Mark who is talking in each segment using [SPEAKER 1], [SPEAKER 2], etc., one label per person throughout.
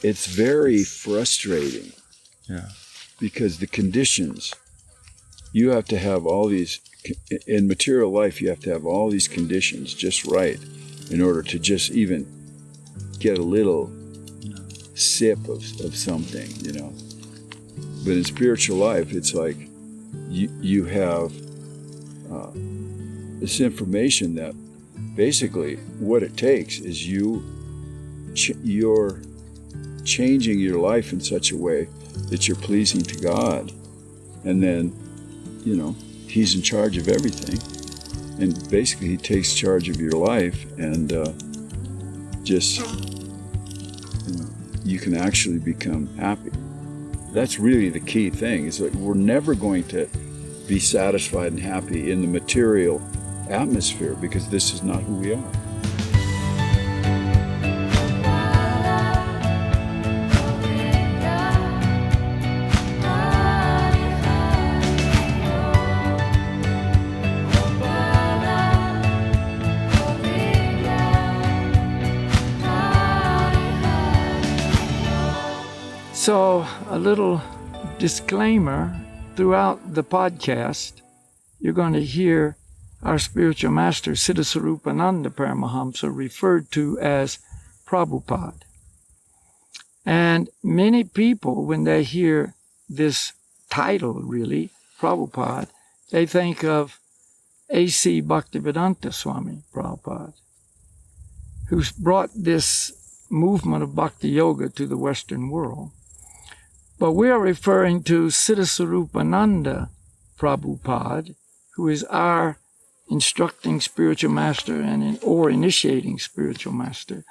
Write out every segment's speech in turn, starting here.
[SPEAKER 1] it's very frustrating.
[SPEAKER 2] Yeah.
[SPEAKER 1] Because the conditions, you have to have all these, in material life, you have to have all these conditions just right in order to just even get a little sip of something, you know. But in spiritual life, it's like you have this information that basically what it takes is you're changing your life in such a way that you're pleasing to God, and then, you know, He's in charge of everything, and basically He takes charge of your life, and just, you know, you can actually become happy. That's really the key thing, is that we're never going to be satisfied and happy in the material atmosphere, because this is not who we are.
[SPEAKER 3] So, a little disclaimer, throughout the podcast, you're going to hear our spiritual master, Siddhasarupananda Paramahamsa, referred to as Prabhupada. And many people, when they hear this title, really, Prabhupada, they think of A.C. Bhaktivedanta Swami Prabhupada, who's brought this movement of Bhakti Yoga to the Western world. But we are referring to Siddhasarupananda Prabhupada, who is our instructing spiritual master or initiating spiritual master.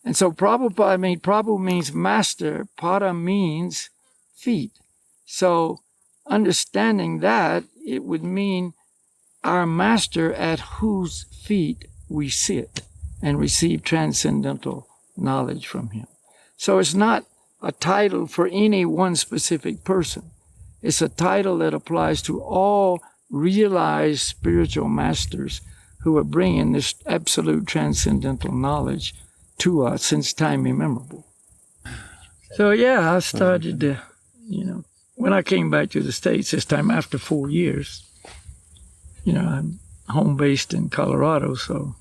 [SPEAKER 3] And so Prabhu means master, Pada means feet. So understanding that, it would mean our master at whose feet we sit and receive transcendental knowledge from him. So it's not a title for any one specific person. It's a title that applies to all realized spiritual masters who are bringing this absolute transcendental knowledge to us since time immemorable. So yeah, I started to, when I came back to the States this time after 4 years, I'm home-based in Colorado, so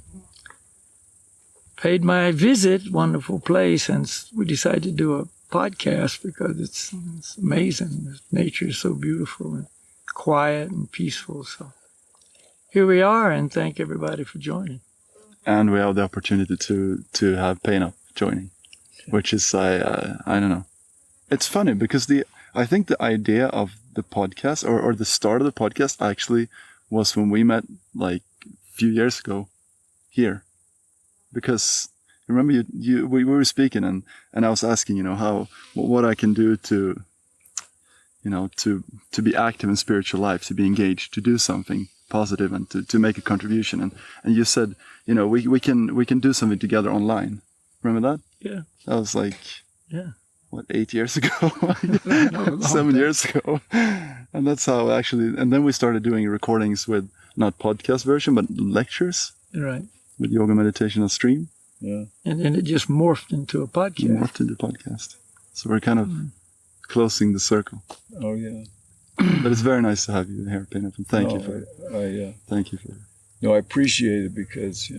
[SPEAKER 3] paid my visit, wonderful place, and we decided to do a podcast because it's amazing. Nature is so beautiful and quiet and peaceful. So here we are, and thank everybody for joining.
[SPEAKER 2] And we have the opportunity to have Phenop joining, which is I don't know. It's funny because I think the idea of the podcast or the start of the podcast actually was when we met like a few years ago here, because remember we were speaking and I was asking what I can do to be active in spiritual life, to be engaged, to do something positive and to make a contribution, and you said we can do something together online. Remember that?
[SPEAKER 3] Yeah.
[SPEAKER 2] That was like 8 years ago,
[SPEAKER 3] No,
[SPEAKER 2] 7 years ago, and that's how actually. And then we started doing recordings with not podcast version but lectures,
[SPEAKER 3] right?
[SPEAKER 2] With yoga meditation on stream.
[SPEAKER 1] Yeah.
[SPEAKER 3] And then it just morphed into a podcast.
[SPEAKER 2] Morphed into a podcast. So we're kind of closing the circle.
[SPEAKER 1] Oh yeah.
[SPEAKER 2] But it's very nice to have you here, Phenop, and thank you for it. Thank you for it.
[SPEAKER 1] No, I appreciate it because,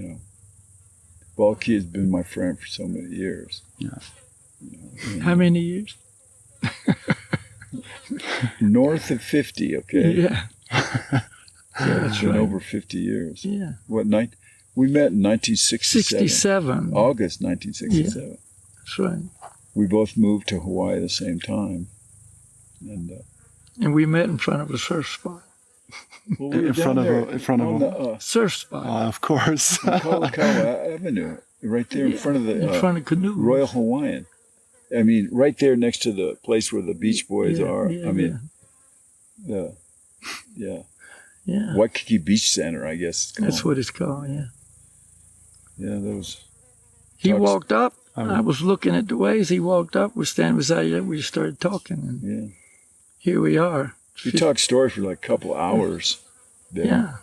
[SPEAKER 1] Balki has been my friend for so many years.
[SPEAKER 2] Yeah.
[SPEAKER 3] How many years?
[SPEAKER 1] North of 50, okay?
[SPEAKER 3] Yeah.
[SPEAKER 1] It's been over 50 years.
[SPEAKER 3] Yeah.
[SPEAKER 1] We met in 1967.
[SPEAKER 3] 67.
[SPEAKER 1] August 1967.
[SPEAKER 3] Yeah. That's right.
[SPEAKER 1] We both moved to Hawaii at the same time.
[SPEAKER 3] And we met in front of a surf spot.
[SPEAKER 1] Well, we were
[SPEAKER 2] in front of
[SPEAKER 1] the
[SPEAKER 3] Surf spot.
[SPEAKER 2] of course.
[SPEAKER 1] Kauai Avenue, right there in front of the
[SPEAKER 3] in front of canoes.
[SPEAKER 1] Royal Hawaiian. I mean, right there next to the place where the Beach Boys are. Waikiki Beach Center, I guess.
[SPEAKER 3] That's what it's called. Yeah.
[SPEAKER 1] Yeah, those.
[SPEAKER 3] He walked up. I was looking at the waves. He walked up. We're standing beside each other. We just started talking, and here we are.
[SPEAKER 1] We talked stories for like a couple hours.
[SPEAKER 3] Then. Yeah.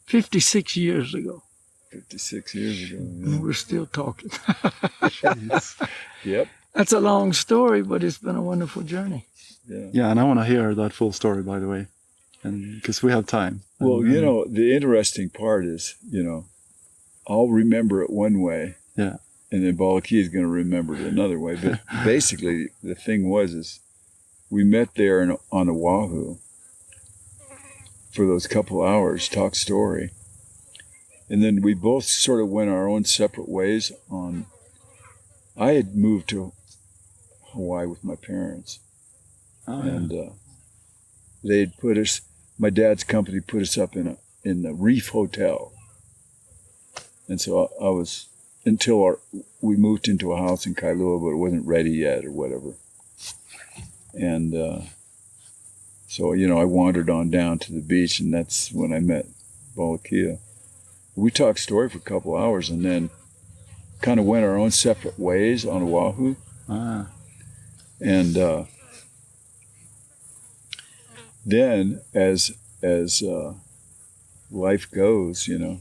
[SPEAKER 3] 56 years ago.
[SPEAKER 1] 56 years ago.
[SPEAKER 3] And
[SPEAKER 1] Yeah.
[SPEAKER 3] we're still talking.
[SPEAKER 2] Jeez.
[SPEAKER 1] Yep.
[SPEAKER 3] That's a long story, but it's been a wonderful journey.
[SPEAKER 1] Yeah.
[SPEAKER 2] Yeah, and I want to hear that full story, by the way, and because we have time.
[SPEAKER 1] Well,
[SPEAKER 2] And,
[SPEAKER 1] you know, the interesting part is, you know, I'll remember it one way.
[SPEAKER 2] Yeah.
[SPEAKER 1] And then Balakhilya is going to remember it another way. But basically, the thing is we met there on Oahu for those couple hours, talk story. And then we both sort of went our own separate ways I had moved to Hawaii with my parents.
[SPEAKER 2] Oh, yeah.
[SPEAKER 1] And they'd put us, my dad's company put us up in the Reef Hotel. And so I was, until we moved into a house in Kailua, but it wasn't ready yet or whatever. And so, you know, I wandered on down to the beach, and that's when I met Balakhilya. We talked story for a couple hours and then kind of went our own separate ways on Oahu.
[SPEAKER 2] Ah.
[SPEAKER 1] And then as life goes, you know,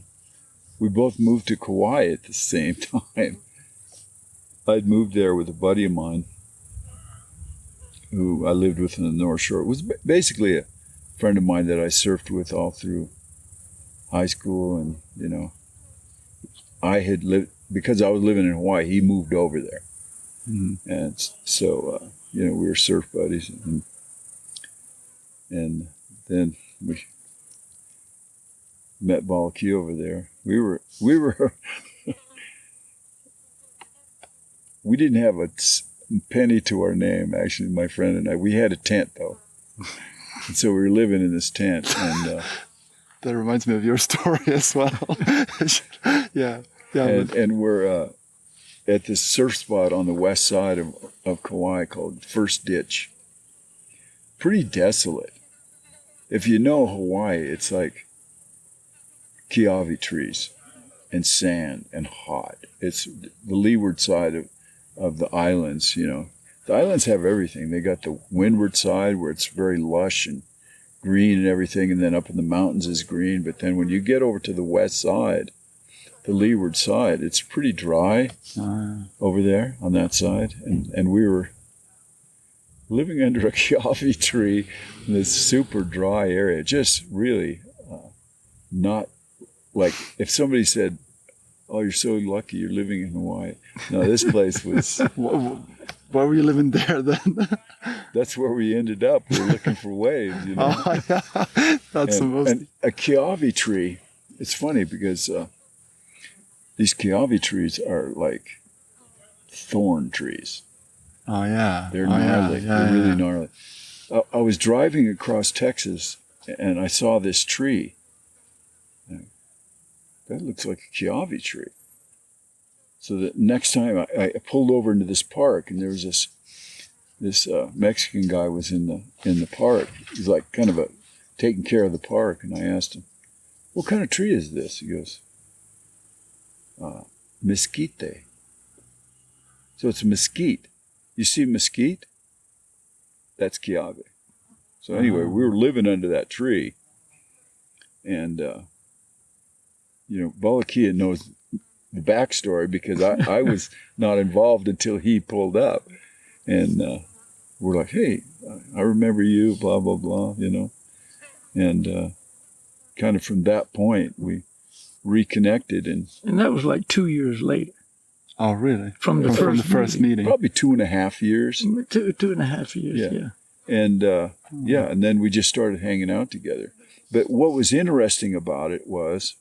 [SPEAKER 1] we both moved to Kauai at the same time. I'd moved there with a buddy of mine who I lived with in the North Shore. It was basically a friend of mine that I surfed with all through high school. And, you know, I had lived, because I was living in Hawaii, he moved over there.
[SPEAKER 2] Mm-hmm.
[SPEAKER 1] And so, you know, we were surf buddies. And then we met Balakhilya over there. We were we didn't have a penny to our name, actually, my friend and I. We had a tent, though. And so we were living in this tent. And
[SPEAKER 2] that reminds me of your story as well. Yeah.
[SPEAKER 1] and we're at this surf spot on the west side of Kauai called First Ditch. Pretty desolate. If you know Hawaii, it's like kiawe trees and sand and hot. It's the leeward side of the islands, you know. The islands have everything. They got the windward side where it's very lush and green and everything, and then up in the mountains is green. But then when you get over to the west side, the leeward side, it's pretty dry over there on that side. And we were living under a kiawe tree in this super dry area, just really not like if somebody said, "Oh, you're so lucky you're living in Hawaii." No, this place was...
[SPEAKER 2] Why were you living there then?
[SPEAKER 1] That's where we ended up. We were looking for waves, you know.
[SPEAKER 2] Oh, yeah. That's the most...
[SPEAKER 1] And a kiawe tree, it's funny because these kiawe trees are like thorn trees.
[SPEAKER 2] Oh, yeah.
[SPEAKER 1] They're gnarly.
[SPEAKER 2] Yeah,
[SPEAKER 1] They're really gnarly. I was driving across Texas and I saw this tree. That looks like a kiawe tree. So the next time I pulled over into this park, and there was this Mexican guy was in the park. He's like kind of taking care of the park, and I asked him, "What kind of tree is this?" He goes, "Mesquite." So it's a mesquite. You see mesquite? That's kiawe. So anyway, we were living under that tree, and you know, Balakhilya knows the backstory because I was not involved until he pulled up. And we're like, "Hey, I remember you, blah, blah, blah," you know. And kind of from that point, we reconnected. And
[SPEAKER 3] that was like 2 years later.
[SPEAKER 2] Oh, really?
[SPEAKER 3] From the first
[SPEAKER 2] meeting.
[SPEAKER 1] Probably 2.5 years.
[SPEAKER 3] 2.5 years, yeah.
[SPEAKER 1] And and then we just started hanging out together. But what was interesting about it was,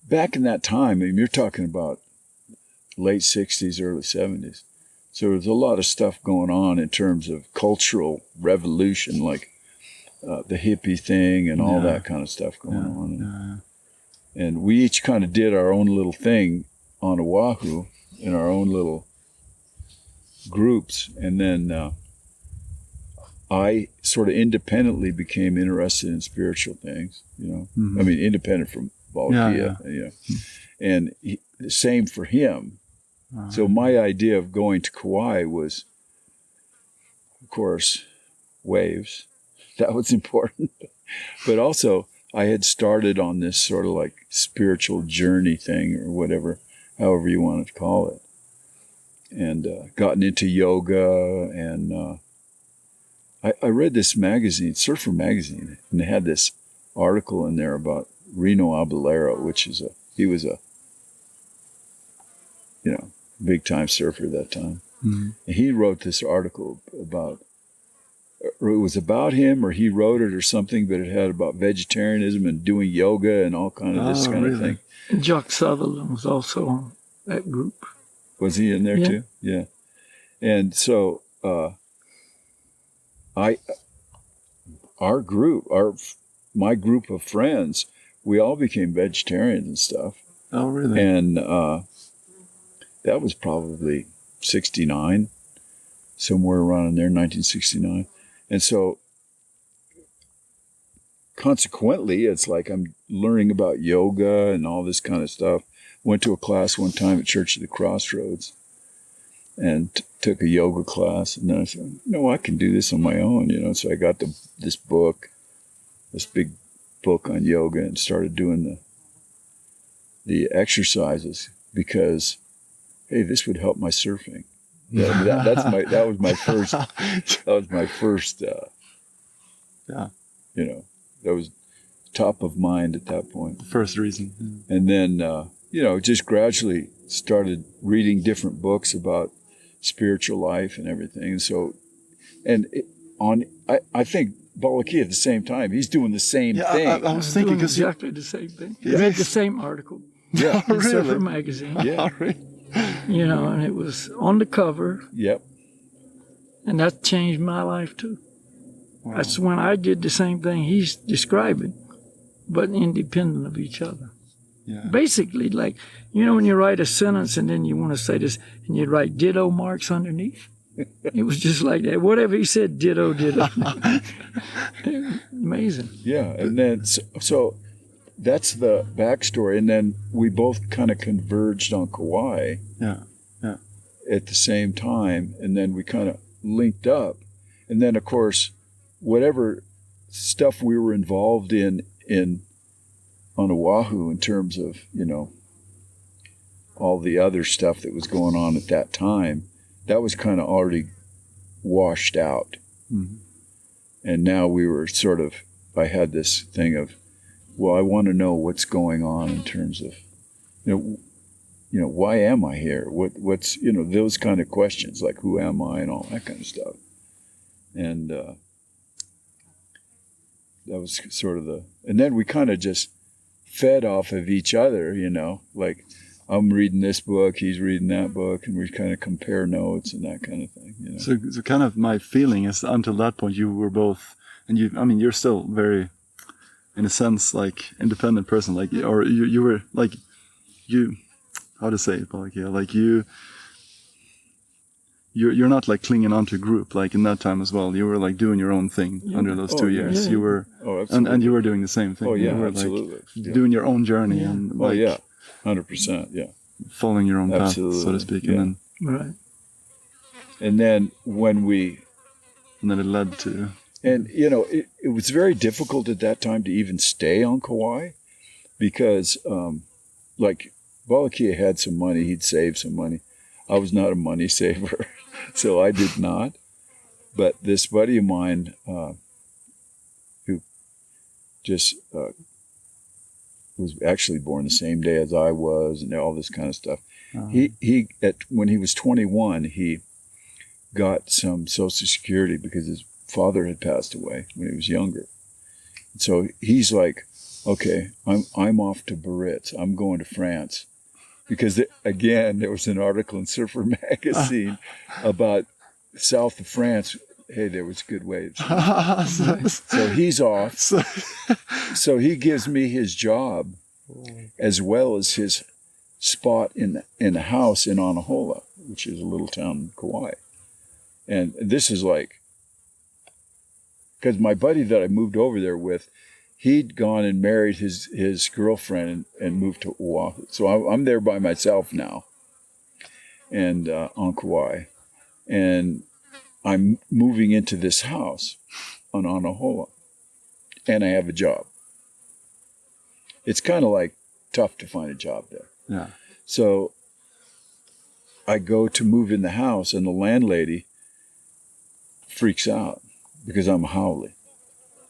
[SPEAKER 1] back in that time, I mean, you're talking about late 60s, early 70s. So there was a lot of stuff going on in terms of cultural revolution, like the hippie thing and all that kind of stuff going on. And we each kind of did our own little thing on Oahu in our own little groups. And then I sort of independently became interested in spiritual things, you know.
[SPEAKER 2] Mm-hmm.
[SPEAKER 1] I mean, independent from Balakhilya, you know. And the same for him. So my idea of going to Kauai was, of course, waves. That was important. But also, I had started on this sort of like spiritual journey thing or whatever, however you want to call it, and gotten into yoga. And I read this magazine, Surfer Magazine, and they had this article in there about Reno Abellero, which is he was a, big time surfer at that time.
[SPEAKER 2] Mm-hmm.
[SPEAKER 1] And he wrote this article about, or it was about him, or he wrote it or something, but it had about vegetarianism and doing yoga and all kind of this kind of thing.
[SPEAKER 3] And Jock Sutherland was also on that group.
[SPEAKER 1] Was he in there too? Yeah. And so my group of friends, we all became vegetarians and stuff.
[SPEAKER 2] Oh, really?
[SPEAKER 1] And that was probably 69, somewhere around in there, 1969. And so consequently, it's like I'm learning about yoga and all this kind of stuff. Went to a class one time at Church of the Crossroads and took a yoga class. And then I said, no, I can do this on my own, So I got this big book on yoga and started doing the exercises because, hey, this would help my surfing. That was my first. That was top of mind at that point.
[SPEAKER 2] The first reason.
[SPEAKER 1] Yeah. And then just gradually started reading different books about spiritual life and everything. So, I think Balakhilya at the same time, he's doing the same thing.
[SPEAKER 2] I was thinking because
[SPEAKER 3] exactly the same thing. He read the same article.
[SPEAKER 1] Yeah,
[SPEAKER 3] in Surfer Magazine.
[SPEAKER 1] Yeah.
[SPEAKER 3] And it was on the cover.
[SPEAKER 1] Yep.
[SPEAKER 3] And that changed my life too.
[SPEAKER 2] Wow.
[SPEAKER 3] That's when I did the same thing he's describing, but independent of each other.
[SPEAKER 2] Yeah.
[SPEAKER 3] Basically, like, when you write a sentence and then you want to say this, and you write ditto marks underneath. It was just like that. Whatever he said, ditto. Amazing.
[SPEAKER 1] Yeah, and then so that's the backstory, and then we both kind of converged on Kauai.
[SPEAKER 2] Yeah.
[SPEAKER 1] At the same time, and then we kind of linked up, and then of course, whatever stuff we were involved in on Oahu in terms of all the other stuff that was going on at that time, that was kind of already washed out.
[SPEAKER 2] Mm-hmm. And
[SPEAKER 1] now we were I had this thing of, well, I want to know what's going on in terms of, why am I here? What's those kind of questions, like who am I and all that kind of stuff. And that was sort of and then we kind of just fed off of each other, like I'm reading this book, he's reading that book, and we kind of compare notes and that kind of thing.
[SPEAKER 2] So kind of my feeling is until that point you were both, and you're still very, in a sense, like independent person, like, or you were like, how to say it, like you're not like clinging onto a group, like in that time as well. You were like doing your own thing under those 2 years.
[SPEAKER 3] Yeah.
[SPEAKER 2] You were, and you were doing the same thing.
[SPEAKER 1] Oh yeah,
[SPEAKER 2] you were
[SPEAKER 1] absolutely.
[SPEAKER 2] Like doing your own journey and like
[SPEAKER 1] 100%, yeah.
[SPEAKER 2] Following your own path,
[SPEAKER 1] Absolutely.
[SPEAKER 2] so to speak.
[SPEAKER 1] Yeah.
[SPEAKER 2] And
[SPEAKER 3] Right.
[SPEAKER 1] And then
[SPEAKER 2] then it led to.
[SPEAKER 1] And it was very difficult at that time to even stay on Kauai because, like, Balakhilya had some money, he'd saved some money. I was not a money saver, so I did not. But this buddy of mine, who just was actually born the same day as I was, and all this kind of stuff. When he was 21, he got some Social Security because his father had passed away when he was younger. So he's like, okay, I'm off to Biarritz. I'm going to France. Because, again, there was an article in Surfer Magazine about south of France. Hey, there was good waves. So he's off. So he gives me his job as well as his spot in a house in Anahola, which is a little town in Kauai. And this is like, because my buddy that I moved over there with, he'd gone and married his girlfriend and moved to Oahu. So I'm there by myself now, and on Kauai, and I'm moving into this house on Anahola, and I have a job. it's kind of like tough to find a job there.
[SPEAKER 2] Yeah.
[SPEAKER 1] So I go to move in the house, and the landlady freaks out because I'm a haole.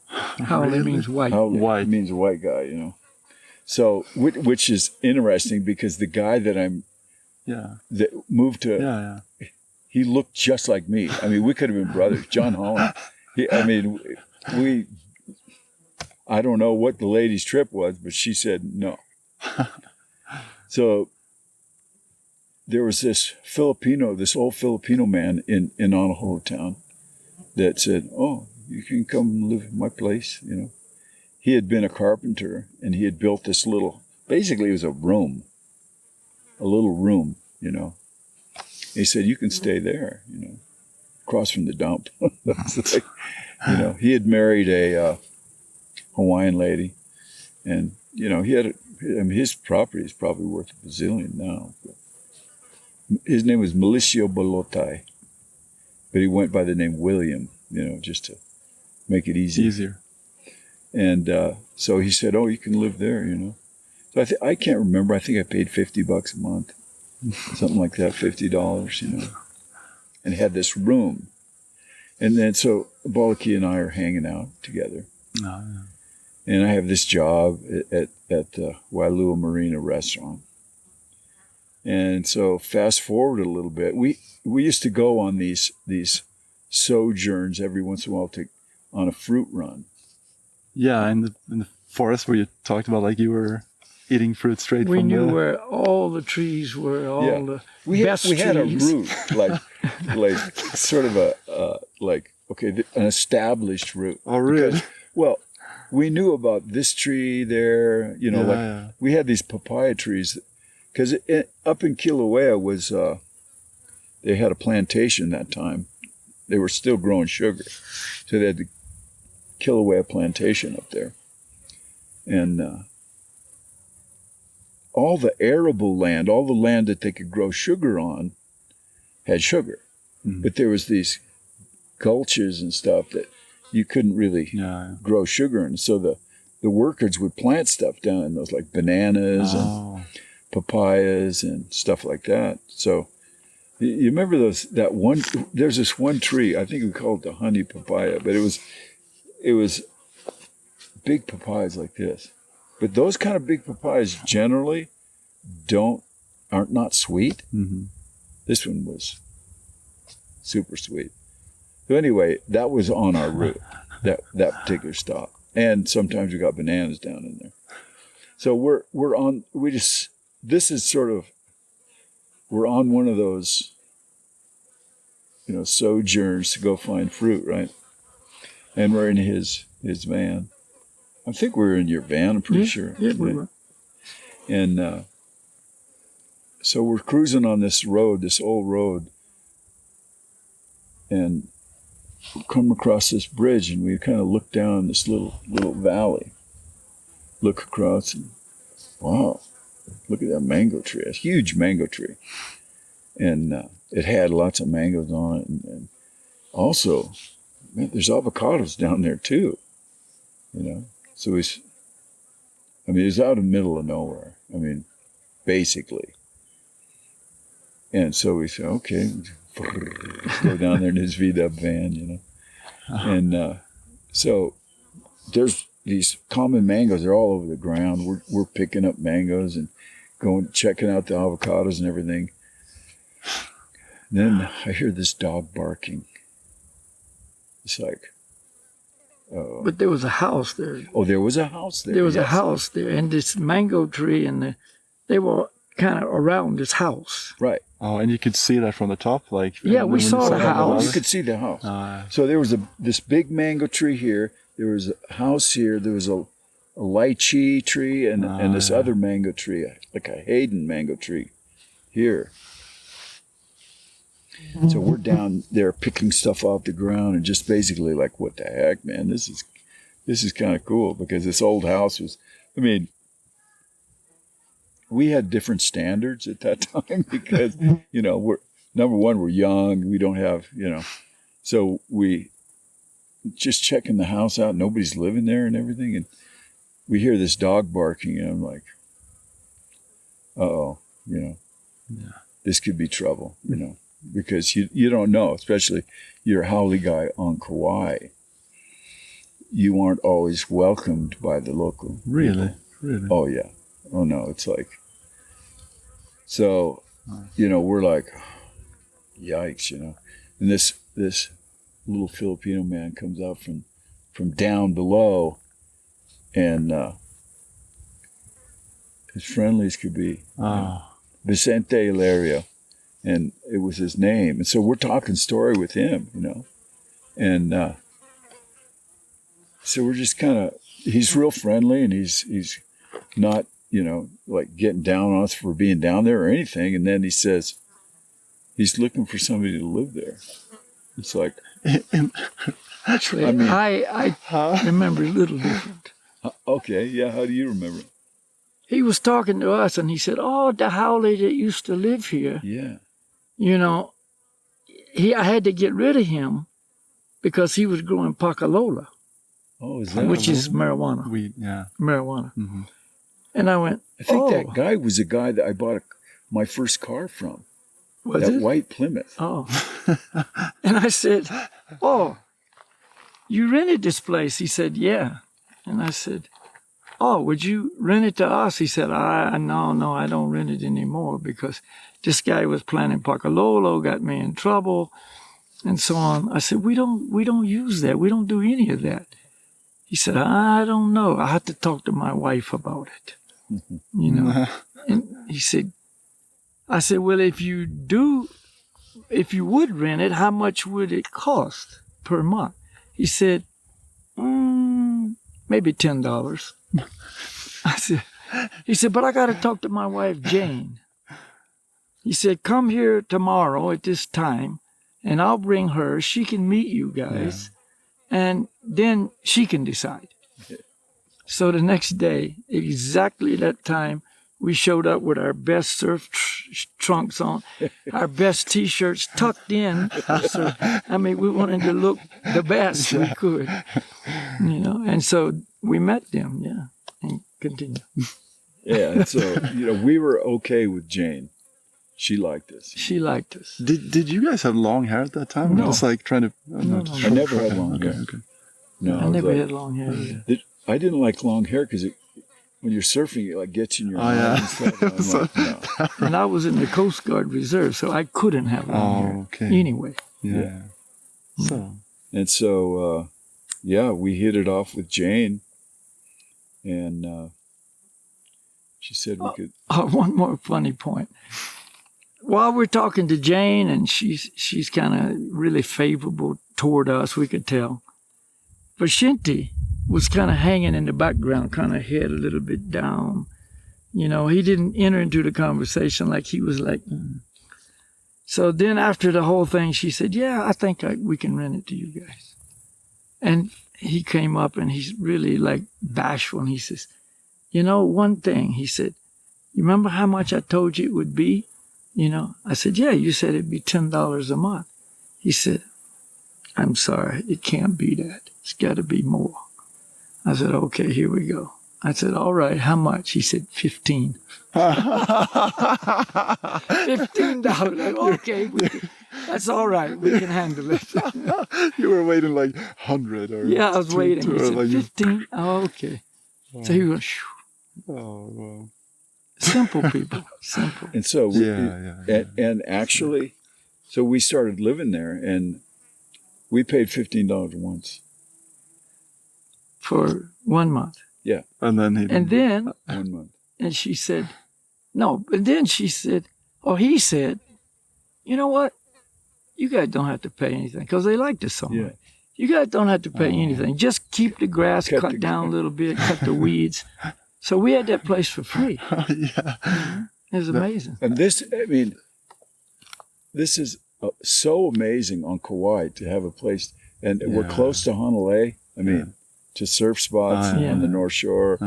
[SPEAKER 3] Haole means white.
[SPEAKER 1] Haole
[SPEAKER 2] White.
[SPEAKER 1] means a white guy, you know. So, which is interesting because the guy that that moved to, he looked just like me. I mean, we could have been brothers. John Holland. I don't know what the lady's trip was, but she said no. So there was this old Filipino man in Honolulu town that said, "Oh, you can come and live in my place," you know. He had been a carpenter, and he had built this basically it was a little room, you know. He said, "You can stay there, you know, across from the dump." That's like, you know, he had married a Hawaiian lady, and, you know, his property is probably worth $1 bazillion now. His name was Milicio Balotai, but he went by the name William, you know, just to make it easier. And so he said, "Oh, you can live there," you know. So I can't remember. I think I paid $50 a month, something like that, $50, you know, and had this room. And then so Balakhilya and I are hanging out together.
[SPEAKER 2] Oh, yeah.
[SPEAKER 1] And I have this job at Wailua Marina restaurant. And so fast forward a little bit, we used to go on these sojourns every once in a while on a fruit run.
[SPEAKER 2] Yeah, in the forest where you talked about like you were eating fruit straight
[SPEAKER 3] We
[SPEAKER 2] from
[SPEAKER 3] knew
[SPEAKER 2] the...
[SPEAKER 3] where all the trees were, all the
[SPEAKER 1] we
[SPEAKER 3] best trees.
[SPEAKER 1] had a route, like sort of an established route.
[SPEAKER 2] Oh, really?
[SPEAKER 1] Because, well, we knew about this tree there, you know, we had these papaya trees, because up in Kilauea was, they had a plantation that time. They were still growing sugar. So they had the Kilauea plantation up there. And all the arable land, all the land that they could grow sugar on, had sugar. Mm-hmm. But there was these gulches and stuff that you couldn't really grow sugar in. So the workers would plant stuff down in those, like bananas and papayas and stuff like that. So you remember there's this one tree, I think we called it the honey papaya, but it was big papayas like this. But those kind of big papayas generally aren't not sweet. Mm-hmm. This one was super sweet. So anyway, that was on our route, that particular stop. And sometimes we got bananas down in there. So we're on one of those, you know, sojourns to go find fruit, right? And we're in his van. I think we were in your van, I'm pretty sure.
[SPEAKER 3] Yeah, we were.
[SPEAKER 1] And so we're cruising on this road, this old road, and we come across this bridge, and we kind of look down this little valley, look across, and wow, look at that mango tree, a huge mango tree. And it had lots of mangoes on it. And also, man, there's avocados down there too, you know. So it's out in the middle of nowhere. I mean, basically. And so we said, okay, let's go down there in his V-dub van, you know. Uh-huh. And so there's these common mangoes. They're all over the ground. We're picking up mangoes and checking out the avocados and everything. And then I hear this dog barking. It's like,
[SPEAKER 3] but there was a house there.
[SPEAKER 1] Oh, there was a house there.
[SPEAKER 3] There was a house there, and this mango tree, and they were kind of around this house.
[SPEAKER 1] Right.
[SPEAKER 2] Oh, and you could see that from the top, like
[SPEAKER 3] we saw the house.
[SPEAKER 1] You could see the house. So there was this big mango tree here. There was a house here. There was a lychee tree and this other mango tree, like a Hayden mango tree, here. So we're down there picking stuff off the ground and just basically like, what the heck, man? This is kind of cool, because this old house was, I mean, we had different standards at that time because, you know, we're young, we don't have, you know, so we just checking the house out. Nobody's living there and everything. we hear this dog barking, and I'm like, uh-oh, this could be trouble, because you don't know, especially you're a haole guy on Kauai. You aren't always welcomed by the local
[SPEAKER 2] Really?
[SPEAKER 1] people.
[SPEAKER 2] Really?
[SPEAKER 1] Oh, yeah. Oh, no, it's like, so, we're like, yikes, And this little Filipino man comes out from down below, and as friendly as could be. Vicente Hilario, and it was his name. And so we're talking story with him, and so we're just kind of, he's real friendly, and he's not, like getting down on us for being down there or anything. And then he says he's looking for somebody to live there. It's like,
[SPEAKER 3] Actually, I remember a little different.
[SPEAKER 1] Okay, yeah, how do you remember?
[SPEAKER 3] He was talking to us, and he said, "Oh, the haole that used to live here,
[SPEAKER 1] Yeah.
[SPEAKER 3] I had to get rid of him because he was growing pacalola,
[SPEAKER 1] Oh, is that
[SPEAKER 3] which is marijuana.
[SPEAKER 2] Weed, yeah.
[SPEAKER 3] Marijuana."
[SPEAKER 2] Mm-hmm.
[SPEAKER 3] And I went,
[SPEAKER 1] I think that guy was a guy that I bought my first car from.
[SPEAKER 3] Was
[SPEAKER 1] that
[SPEAKER 3] it?
[SPEAKER 1] white Plymouth.
[SPEAKER 3] Oh. And I said, "Oh, you rented this place?" He said, "Yeah." And I said, "Oh, would you rent it to us?" He said, no, I don't rent it anymore because this guy was planting Pacalolo, got me in trouble, and so on. I said, we don't use that. We don't do any of that. He said, "I don't know. I have to talk to my wife about it." And he said, I said, "Well, if you would rent it, how much would it cost per month?" He said, maybe $10. He said, "But I got to talk to my wife, Jane." He said, "Come here tomorrow at this time, and I'll bring her. She can meet you guys, and then she can decide." So the next day, exactly that time, we showed up with our best surf trunks on, our best T-shirts tucked in. So, we wanted to look the best we could, And so we met them, and continue.
[SPEAKER 1] Yeah, and so, we were okay with Jane. She liked us.
[SPEAKER 3] She liked us.
[SPEAKER 2] Did you guys have long hair at that time?
[SPEAKER 3] No.
[SPEAKER 2] Just like trying to...
[SPEAKER 3] No.
[SPEAKER 1] I never had long hair.
[SPEAKER 2] Okay.
[SPEAKER 1] No,
[SPEAKER 3] I never had long hair either.
[SPEAKER 1] I didn't like long hair because when you're surfing, it like gets in your eye
[SPEAKER 2] yeah.
[SPEAKER 1] and stuff. And I'm like, no.
[SPEAKER 3] And I was in the Coast Guard Reserve, so I couldn't have long hair.
[SPEAKER 2] Okay.
[SPEAKER 3] Anyway.
[SPEAKER 2] Yeah. So...
[SPEAKER 1] And so, we hit it off with Jane, and she said we could.
[SPEAKER 3] One more funny point. While we're talking to Jane, and she's kind of really favorable toward us, we could tell. But Shinty was kind of hanging in the background, kind of head a little bit down. He didn't enter into the conversation like he was like. So then after the whole thing, she said, "Yeah, I think we can rent it to you guys." And he came up, and he's really like bashful, and he says, "One thing," he said, "you remember how much I told you it would be?" I said, "Yeah, you said it'd be $10 a month." He said, "I'm sorry, it can't be that. It's got to be more." I said, "Okay, here we go." I said, "All right, how much?" He said, $15. $15. Like, okay, that's all right. We can handle it.
[SPEAKER 2] You were waiting like 100 or...
[SPEAKER 3] Yeah, I was waiting. He said,
[SPEAKER 2] like
[SPEAKER 3] 15? Oh, okay. So he went, shoo.
[SPEAKER 2] Oh, wow.
[SPEAKER 3] Simple people. Simple.
[SPEAKER 1] And so,
[SPEAKER 2] Yeah.
[SPEAKER 1] and actually, so we started living there, and we paid $15 once.
[SPEAKER 3] For 1 month.
[SPEAKER 1] Yeah.
[SPEAKER 2] And then
[SPEAKER 1] 1 month.
[SPEAKER 3] And she said, no, but then he said, "You know what? You guys don't have to pay anything," because they liked us so much.
[SPEAKER 1] Yeah.
[SPEAKER 3] "You guys don't have to pay anything. Just keep the grass cut down a little bit, cut the weeds." So we had that place for free.
[SPEAKER 2] Yeah.
[SPEAKER 3] It was amazing.
[SPEAKER 1] And this is so amazing on Kauai to have a place, and we're close to Honolulu. To surf spots on the North Shore.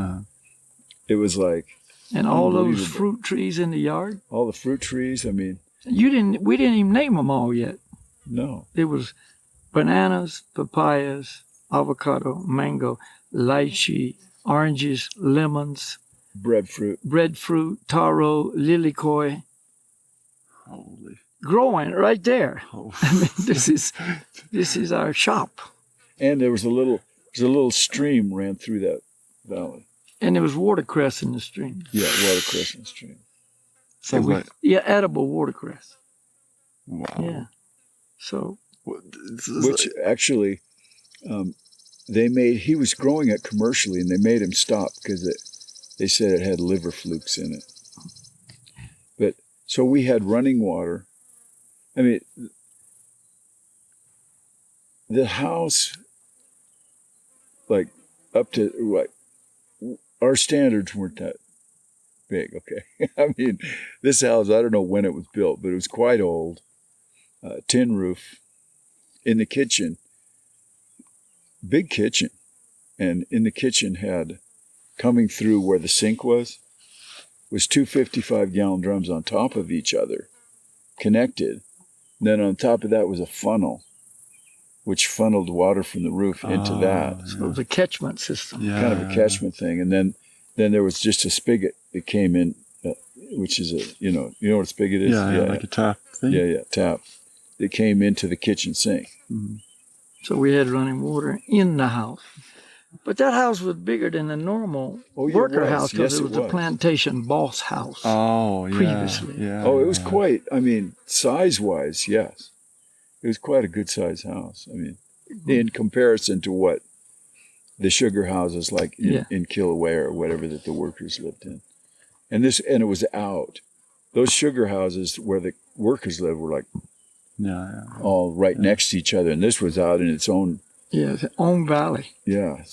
[SPEAKER 1] It was like,
[SPEAKER 3] and all those fruit trees in the yard.
[SPEAKER 1] All the fruit trees. We
[SPEAKER 3] didn't even name them all yet.
[SPEAKER 1] No.
[SPEAKER 3] There was bananas, papayas, avocado, mango, lychee, oranges, lemons, breadfruit, taro, lilikoi,
[SPEAKER 2] Holy.
[SPEAKER 3] growing right there.
[SPEAKER 2] Oh.
[SPEAKER 3] I mean, this is our shop.
[SPEAKER 1] And there was a little stream ran through that valley.
[SPEAKER 3] And there was watercress in the stream.
[SPEAKER 1] Yeah, watercress in the stream.
[SPEAKER 2] Sounds like
[SPEAKER 3] edible watercress.
[SPEAKER 2] wow.
[SPEAKER 3] Yeah. So,
[SPEAKER 1] which actually, he was growing it commercially, and they made him stop because they said it had liver flukes in it. But so we had running water. I mean, the house, like up to what our standards weren't that big. Okay, I mean, this house, I don't know when it was built, but it was quite old. Tin roof. In the kitchen, big kitchen, and in the kitchen had, coming through where the sink was 2 55-gallon drums on top of each other, connected. Then on top of that was a funnel, which funneled water from the roof into that.
[SPEAKER 3] So it was a catchment system.
[SPEAKER 2] Yeah,
[SPEAKER 1] kind of a catchment thing. And then there was just a spigot that came in, which is you know what a spigot is?
[SPEAKER 2] Yeah, like a tap thing.
[SPEAKER 1] Yeah, tap. That came into the kitchen sink.
[SPEAKER 2] Mm-hmm.
[SPEAKER 3] So we had running water in the house. But that house was bigger than the normal worker house because it was the plantation boss house.
[SPEAKER 2] Oh, yeah.
[SPEAKER 3] Previously.
[SPEAKER 2] Yeah,
[SPEAKER 1] it was quite, I mean, size-wise, yes. It was quite a good-sized house. I mean, in comparison to what the sugar houses like in Kauai or whatever that the workers lived in. And it was out. Those sugar houses where the workers lived were like all right next to each other. And this was out in its own...
[SPEAKER 3] Yeah, its own valley.
[SPEAKER 1] Yeah.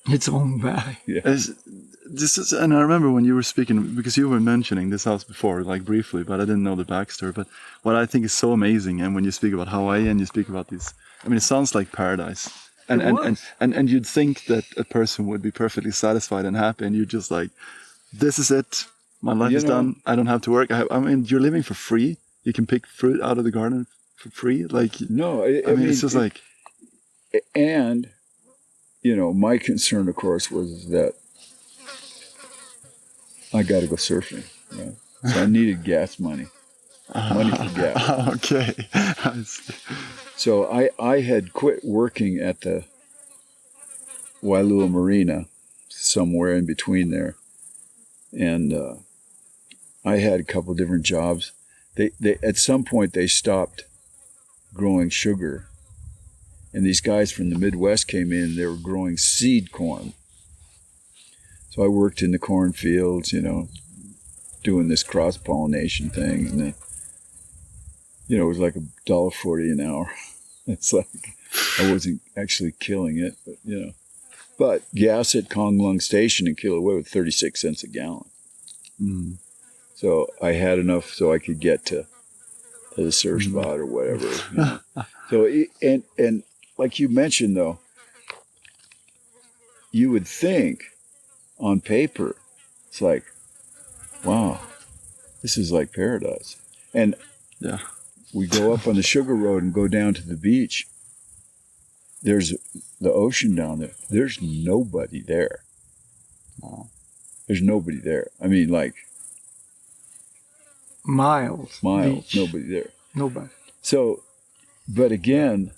[SPEAKER 3] Its own valley.
[SPEAKER 2] Yeah. And I remember when you were speaking, because you were mentioning this house before, like briefly, but I didn't know the backstory. But what I think is so amazing, and when you speak about Hawaii and you speak about these, I mean, it sounds like paradise. And you'd think that a person would be perfectly satisfied and happy, and you're just like, this is it. My life is done. I don't have to work. I mean, you're living for free. You can pick fruit out of the garden for free. Like,
[SPEAKER 1] no,
[SPEAKER 2] I mean, it's just like...
[SPEAKER 1] And, my concern, of course, was that I got to go surfing. Right? So I needed gas money. Money for gas.
[SPEAKER 2] Okay.
[SPEAKER 1] So I had quit working at the Wailua Marina, somewhere in between there. And I had a couple different jobs. They at some point they stopped growing sugar, and these guys from the Midwest came in. They were growing seed corn. So I worked in the cornfields, doing this cross pollination thing, and then it was like $1.40 an hour. It's like I wasn't actually killing it, but But gas at Konglung Station in Kilauea was 36 cents a gallon.
[SPEAKER 2] Mm.
[SPEAKER 1] So I had enough so I could get to the surf spot or whatever. So and like you mentioned though, you would think on paper, it's like, wow, this is like paradise. And we go up on the Sugar Road and go down to the beach. There's the ocean down there. There's nobody there.
[SPEAKER 2] Wow.
[SPEAKER 1] There's nobody there. I mean, like miles, beach. Nobody there.
[SPEAKER 3] Nobody.
[SPEAKER 1] So, but again,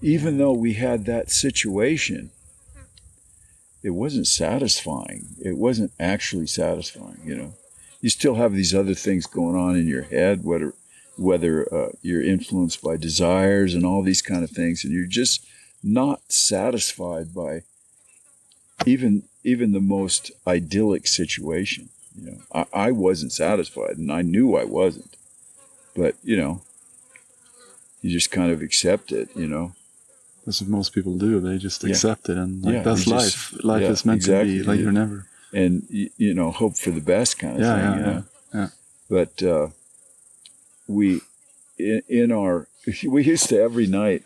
[SPEAKER 1] even though we had that situation, it wasn't satisfying. It wasn't actually satisfying, You still have these other things going on in your head, whether you're influenced by desires and all these kind of things, and you're just not satisfied by even the most idyllic situation. I wasn't satisfied, and I knew I wasn't. But you just kind of accept it.
[SPEAKER 2] That's what most people do. They just accept it, and that's life. Life is meant to be like you're never.
[SPEAKER 1] And hope for the best kind of thing.
[SPEAKER 2] Yeah.
[SPEAKER 1] But we used to every night.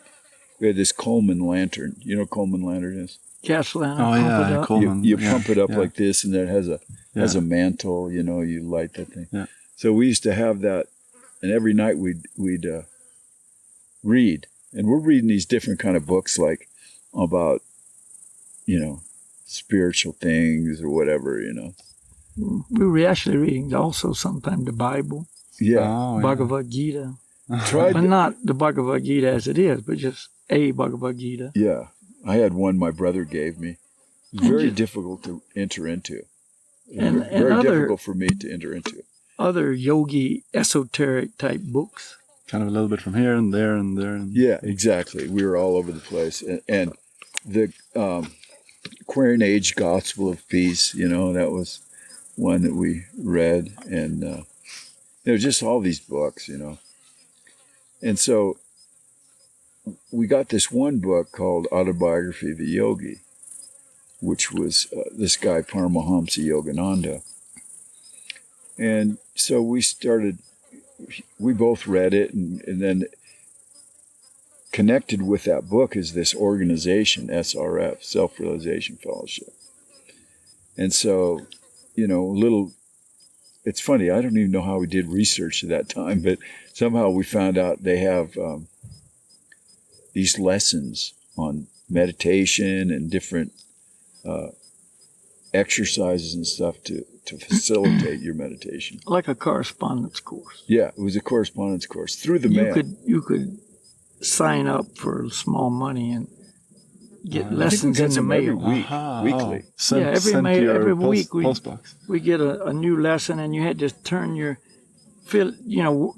[SPEAKER 1] We had this Coleman lantern. You know what Coleman lantern is?
[SPEAKER 3] Gas lantern.
[SPEAKER 2] Oh yeah, Coleman.
[SPEAKER 1] You pump it up like this, and then it has a mantle. You light that thing.
[SPEAKER 2] Yeah.
[SPEAKER 1] So we used to have that, and every night we'd read, and we're reading these different kind of books, like about spiritual things or whatever,
[SPEAKER 3] We were actually reading also sometimes the Bible,
[SPEAKER 1] Yeah.
[SPEAKER 2] Oh, yeah.
[SPEAKER 3] Bhagavad Gita.
[SPEAKER 1] Tried
[SPEAKER 3] But
[SPEAKER 1] to-
[SPEAKER 3] not the Bhagavad Gita as it is, but just a Bhagavad Gita.
[SPEAKER 1] Yeah. I had one my brother gave me. Very difficult to enter into.
[SPEAKER 3] And
[SPEAKER 1] Very
[SPEAKER 3] other
[SPEAKER 1] difficult for me to enter into.
[SPEAKER 3] other yogi esoteric type books.
[SPEAKER 2] Kind of a little bit from here and there and there. And
[SPEAKER 1] Yeah, exactly. We were all over the place. And the Aquarian Age Gospel of Peace, that was one that we read. And there were just all these books, And so we got this one book called Autobiography of a Yogi, which was this guy, Paramahamsa Yogananda. And so we both read it, and then connected with that book is this organization, SRF, Self-Realization Fellowship. And so, it's funny, I don't even know how we did research at that time, but somehow we found out they have these lessons on meditation and different exercises and stuff to facilitate your meditation.
[SPEAKER 3] Like a correspondence course.
[SPEAKER 1] Yeah, it was a correspondence course through the mail.
[SPEAKER 3] You could sign up for small money and get lessons in the
[SPEAKER 1] every
[SPEAKER 3] mail.
[SPEAKER 1] week, weekly.
[SPEAKER 3] Every week
[SPEAKER 2] post box.
[SPEAKER 3] we get a new lesson, and you had to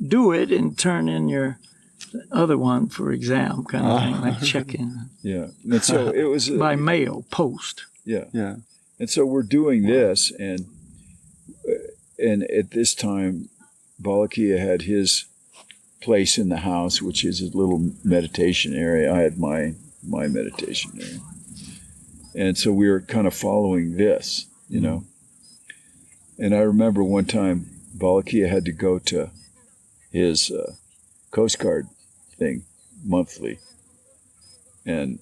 [SPEAKER 3] do it and turn in your other one for exam kind of thing, like check-in
[SPEAKER 1] Yeah, and so it was
[SPEAKER 3] by mail, post.
[SPEAKER 1] Yeah,
[SPEAKER 2] Yeah.
[SPEAKER 1] and so we're doing this, and at this time, Balakhilya had his place in the house, which is a little meditation area. I had my meditation area, and so we were kind of following this, And I remember one time Balakhilya had to go to his Coast Guard thing monthly, and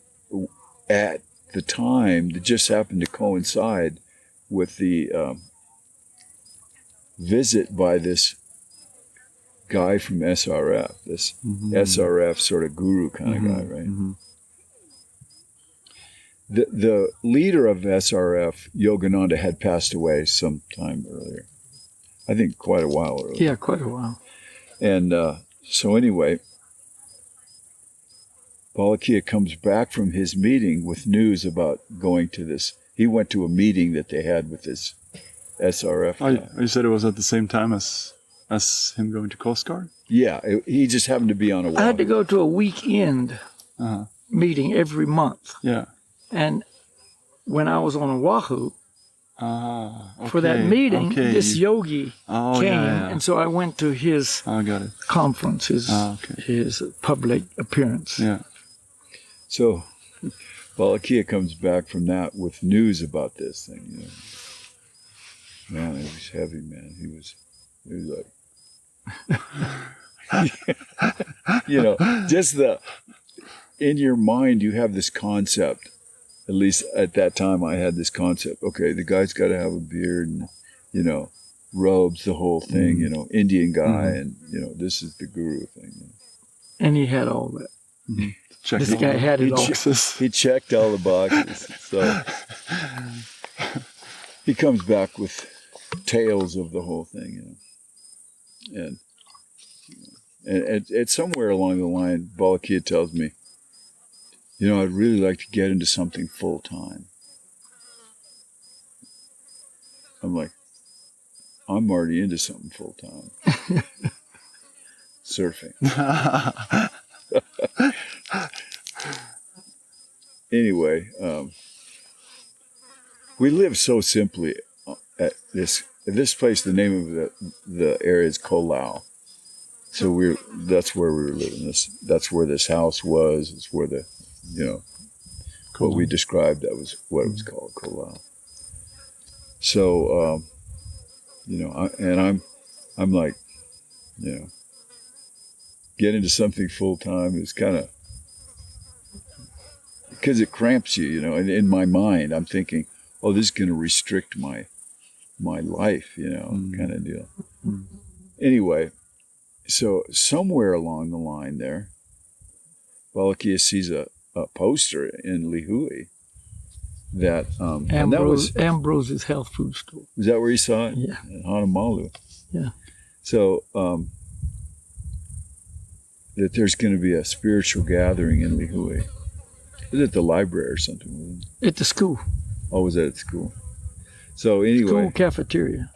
[SPEAKER 1] at the time, it just happened to coincide with the visit by this guy from SRF, this SRF sort of guru kind of guy, right?
[SPEAKER 2] Mm-hmm.
[SPEAKER 1] The leader of SRF, Yogananda, had passed away some time earlier. I think quite a while earlier.
[SPEAKER 3] Yeah, quite a while.
[SPEAKER 1] And so anyway, Balakhilya comes back from his meeting with news about going to this. He went to a meeting that they had with this SRF guy.
[SPEAKER 2] You said it was at the same time as him going to Coast Guard?
[SPEAKER 1] Yeah, he just happened to be on a walk.
[SPEAKER 3] I had to go to a weekend meeting every month.
[SPEAKER 2] Yeah.
[SPEAKER 3] And when I was on Oahu,
[SPEAKER 2] Okay,
[SPEAKER 3] for that meeting,
[SPEAKER 2] okay.
[SPEAKER 3] this yogi came,
[SPEAKER 2] yeah.
[SPEAKER 3] and so I went to his
[SPEAKER 2] I got it.
[SPEAKER 3] conference, his public appearance.
[SPEAKER 2] Yeah.
[SPEAKER 1] So Balakhilya comes back from that with news about this thing. Man, it was heavy, man. He was like, just in your mind, you have this concept. At least at that time, I had this concept. Okay, the guy's got to have a beard and, robes, the whole thing, Indian guy, and, this is the guru thing.
[SPEAKER 3] And he had all that.
[SPEAKER 2] Mm-hmm.
[SPEAKER 3] This guy had it all.
[SPEAKER 1] He checked all the boxes. So he comes back with tales of the whole thing, And at somewhere along the line, Balakhilya tells me, I'd really like to get into something full time. I'm like, I'm already into something full time. Surfing. Anyway, we live so simply at this place. The name of the area is Kauai. So that's where we were living. That's where this house was. It's where what we described, that was what it was called, Kauai. So, I'm like, get into something full time is kind of, because it cramps you, and in my mind, I'm thinking, oh, this is going to restrict my life, kind of deal. Anyway, so somewhere along the line there, Balakhilya sees a poster in Lihui that and that
[SPEAKER 3] Ambrose's health food store.
[SPEAKER 1] was that where you saw it?
[SPEAKER 3] Yeah.
[SPEAKER 1] In Honolulu.
[SPEAKER 3] Yeah.
[SPEAKER 1] So that there's going to be a spiritual gathering in Lihue. Was it the library or something?
[SPEAKER 3] At the school.
[SPEAKER 1] Oh, was that at school? So anyway.
[SPEAKER 3] School cafeteria.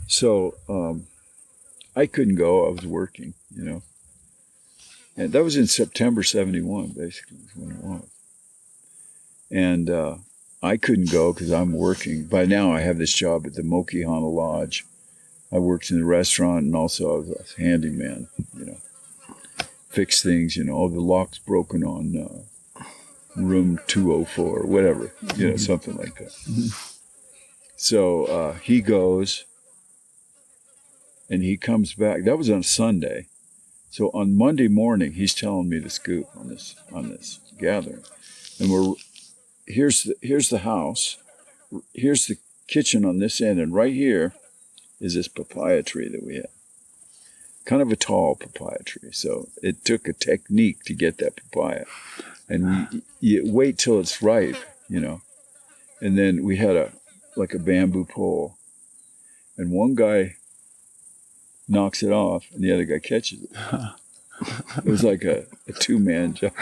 [SPEAKER 1] So I couldn't go. I was working, you know. And that was in September 71, basically, is when it was. And I couldn't go because I'm working. By now I have this job at the Mokihana Lodge. I worked in the restaurant and also I was a handyman, you know. Fix things, you know. Oh, the lock's broken on room 204 or whatever, you know, something like that. So he goes and he comes back. That was on Sunday. So on Monday morning, he's telling me the scoop on this gathering. And here's the house. Here's the kitchen on this end. And right here is this papaya tree that we had. Kind of a tall papaya tree. So it took a technique to get that papaya. And you wait till it's ripe, you know. And then we had a bamboo pole. And one guy knocks it off and the other guy catches it. It was like a two-man job.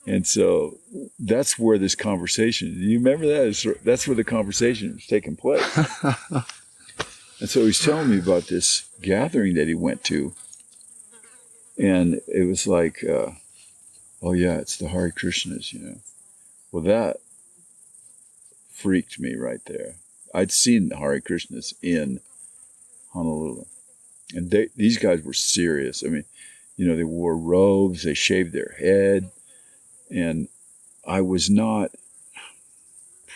[SPEAKER 1] And so that's where this conversation, do you remember that? That's where the conversation was taking place. And so he's telling me about this gathering that he went to. And it was like, oh yeah, it's the Hare Krishnas, you know. Well, that freaked me right there. I'd seen the Hare Krishnas in Honolulu. And these guys were serious. I mean, you know, they wore robes, they shaved their head. And I was not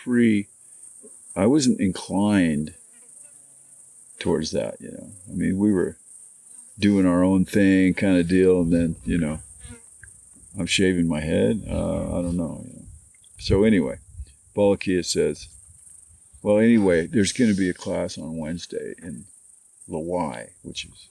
[SPEAKER 1] I wasn't inclined towards that, you know. I mean, we were doing our own thing kind of deal. And then, you know, I'm shaving my head. I don't know. You know. So anyway, Balakhilya says, well, anyway, there's going to be a class on Wednesday in Kauai, which is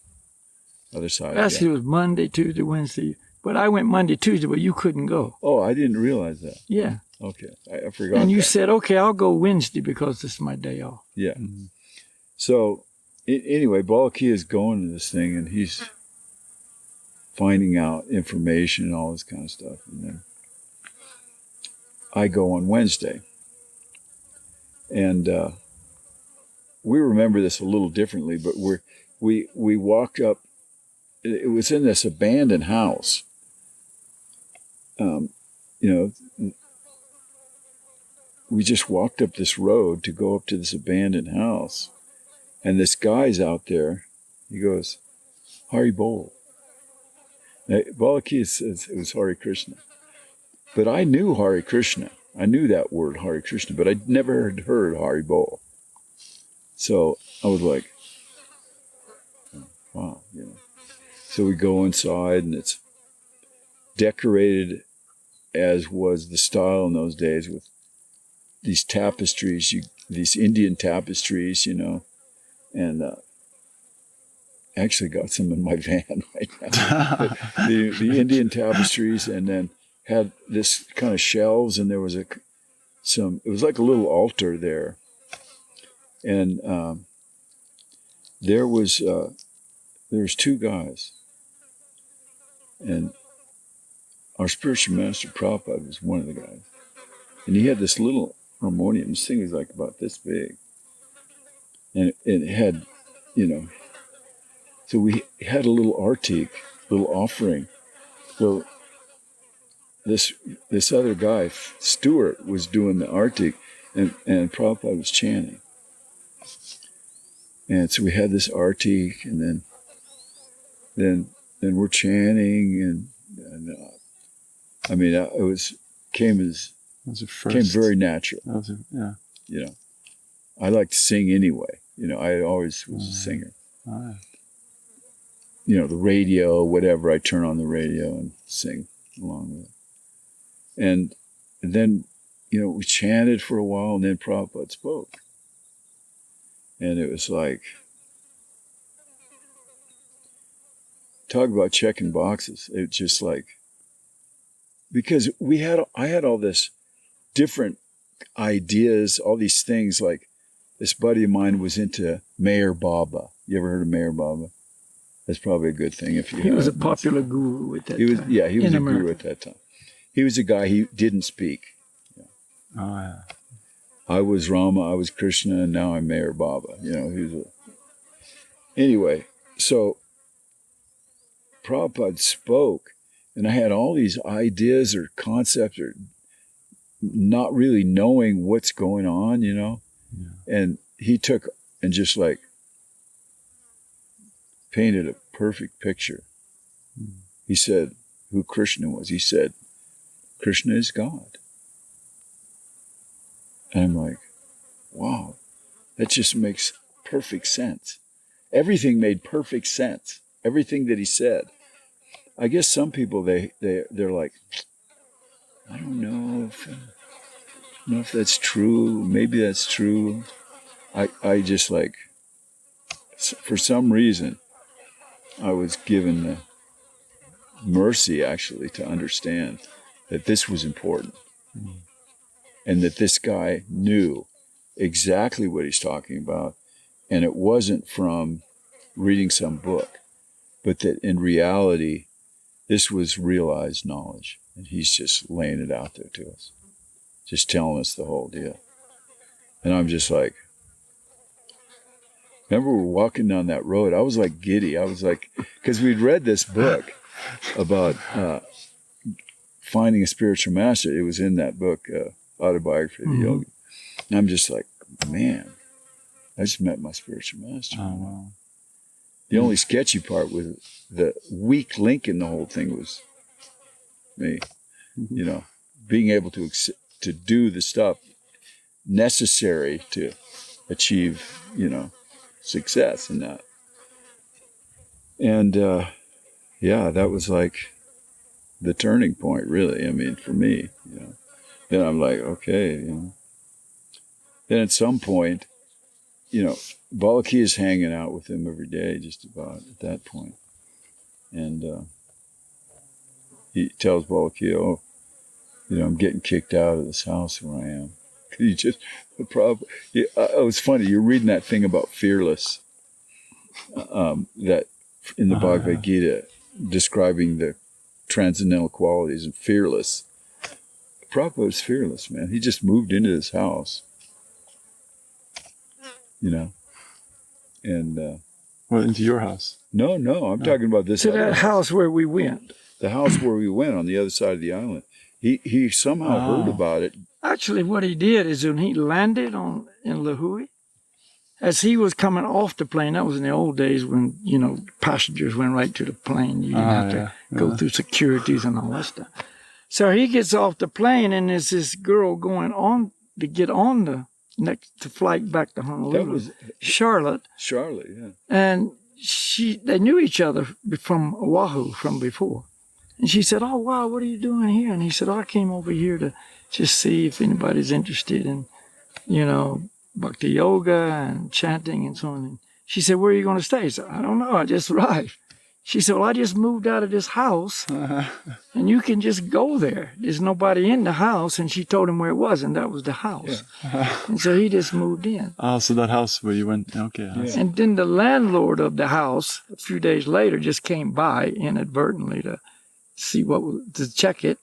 [SPEAKER 1] other side.
[SPEAKER 3] Actually, it was Monday, Tuesday, Wednesday. But I went Monday, Tuesday, but you couldn't go.
[SPEAKER 1] Oh, I didn't realize that.
[SPEAKER 3] Yeah.
[SPEAKER 1] Okay, I forgot.
[SPEAKER 3] And you said, okay, I'll go Wednesday because this is my day off.
[SPEAKER 1] Yeah. Mm-hmm. So anyway, Balakhilya is going to this thing, and he's finding out information and all this kind of stuff. And then I go on Wednesday. And we remember this a little differently, but we walked up. It was in this abandoned house. You know, we just walked up this road to go up to this abandoned house. And this guy's out there. He goes, Hari Bol. Balakhilya says it was Hare Krishna. But I knew Hare Krishna. I knew that word, Hare Krishna, but I'd never heard Hari Bol. So I was like, wow, you know. So we go inside, and it's decorated as was the style in those days with these tapestries, these Indian tapestries, you know, and actually got some in my van right now. the Indian tapestries, and then had this kind of shelves, and there was it was like a little altar there. And there was two guys. And our spiritual master, Prabhupada, was one of the guys. And he had this little harmonium. This thing was like about this big. And it had, you know, so we had a little artik, little offering. So this other guy, Stuart, was doing the artik, and Prabhupada was chanting. And so we had this artik, and then we're chanting, and I mean, it came very natural.
[SPEAKER 2] Yeah.
[SPEAKER 1] You know, I like to sing anyway. You know, I always was a singer.
[SPEAKER 2] Right.
[SPEAKER 1] You know, the radio, whatever, I turn on the radio and sing along with it. And then, you know, we chanted for a while, and then Prabhupada spoke. And it was like, talk about checking boxes. It's just like, because I had all this different ideas, all these things. Like this buddy of mine was into Mayor Baba. You ever heard of Mayor Baba? That's probably a good thing if you.
[SPEAKER 3] He was a popular guru at that time.
[SPEAKER 1] Yeah, he was
[SPEAKER 3] in
[SPEAKER 1] a
[SPEAKER 3] America.
[SPEAKER 1] guru at that time. He was a guy. He didn't speak.
[SPEAKER 2] Oh yeah.
[SPEAKER 1] I was Rama, I was Krishna, and now I'm Mayor Baba. You know, he was anyway, so Prabhupada spoke, and I had all these ideas or concepts or not really knowing what's going on, you know?
[SPEAKER 2] Yeah.
[SPEAKER 1] And he took and just like painted a perfect picture. He said who Krishna was. He said, Krishna is God. And I'm like, wow, that just makes perfect sense. Everything made perfect sense. Everything that he said. I guess some people, they're like, I don't know if that's true. Maybe that's true. I just like, for some reason, I was given the mercy actually to understand that this was important. And that this guy knew exactly what he's talking about. And it wasn't from reading some book, but that in reality, this was realized knowledge. And he's just laying it out there to us, just telling us the whole deal. And I'm just like, remember we were walking down that road, I was like giddy. I was like, because we'd read this book about finding a spiritual master. It was in that book, Autobiography of the Yogi. And I'm just like, man, I just met my spiritual master.
[SPEAKER 2] Oh, wow.
[SPEAKER 1] The only sketchy part was the weak link in the whole thing was me, you know, being able to do the stuff necessary to achieve, you know, success in that. And yeah, that was like the turning point, really. I mean, for me, you know. Then I'm like, okay, you know. Then at some point, you know, Balakhilya is hanging out with him every day, just about at that point. And he tells Balakhilya, oh, you know, I'm getting kicked out of this house where I am. He just, the problem, it was funny, you're reading that thing about fearless, that in the Bhagavad Gita, describing the transcendental qualities and fearless. Prabhupada was fearless, man. He just moved into his house, you know, and
[SPEAKER 2] well, into your house.
[SPEAKER 1] No, I'm talking about this.
[SPEAKER 3] To that house where we went.
[SPEAKER 1] The house where we went on the other side of the island. He somehow heard about it.
[SPEAKER 3] Actually, what he did is when he landed in Lahui, as he was coming off the plane, that was in the old days when, you know, passengers went right to the plane. You didn't have to go through securities and all that stuff. So he gets off the plane, and there's this girl going on to get on the next flight back to Honolulu.
[SPEAKER 1] That was
[SPEAKER 3] Charlotte.
[SPEAKER 1] Charlotte, yeah.
[SPEAKER 3] And they knew each other from Oahu from before. And she said, oh, wow, what are you doing here? And he said, oh, I came over here to just see if anybody's interested in, you know, bhakti yoga and chanting and so on. And she said, where are you going to stay? He said, I don't know, I just arrived. She said, well, I just moved out of this house, and you can just go there. There's nobody in the house. And she told him where it was, and that was the house. Yeah. And so he just moved in.
[SPEAKER 2] Oh, so that house where you went, okay.
[SPEAKER 1] Yeah.
[SPEAKER 3] And then the landlord of the house, a few days later, just came by inadvertently to see to check it.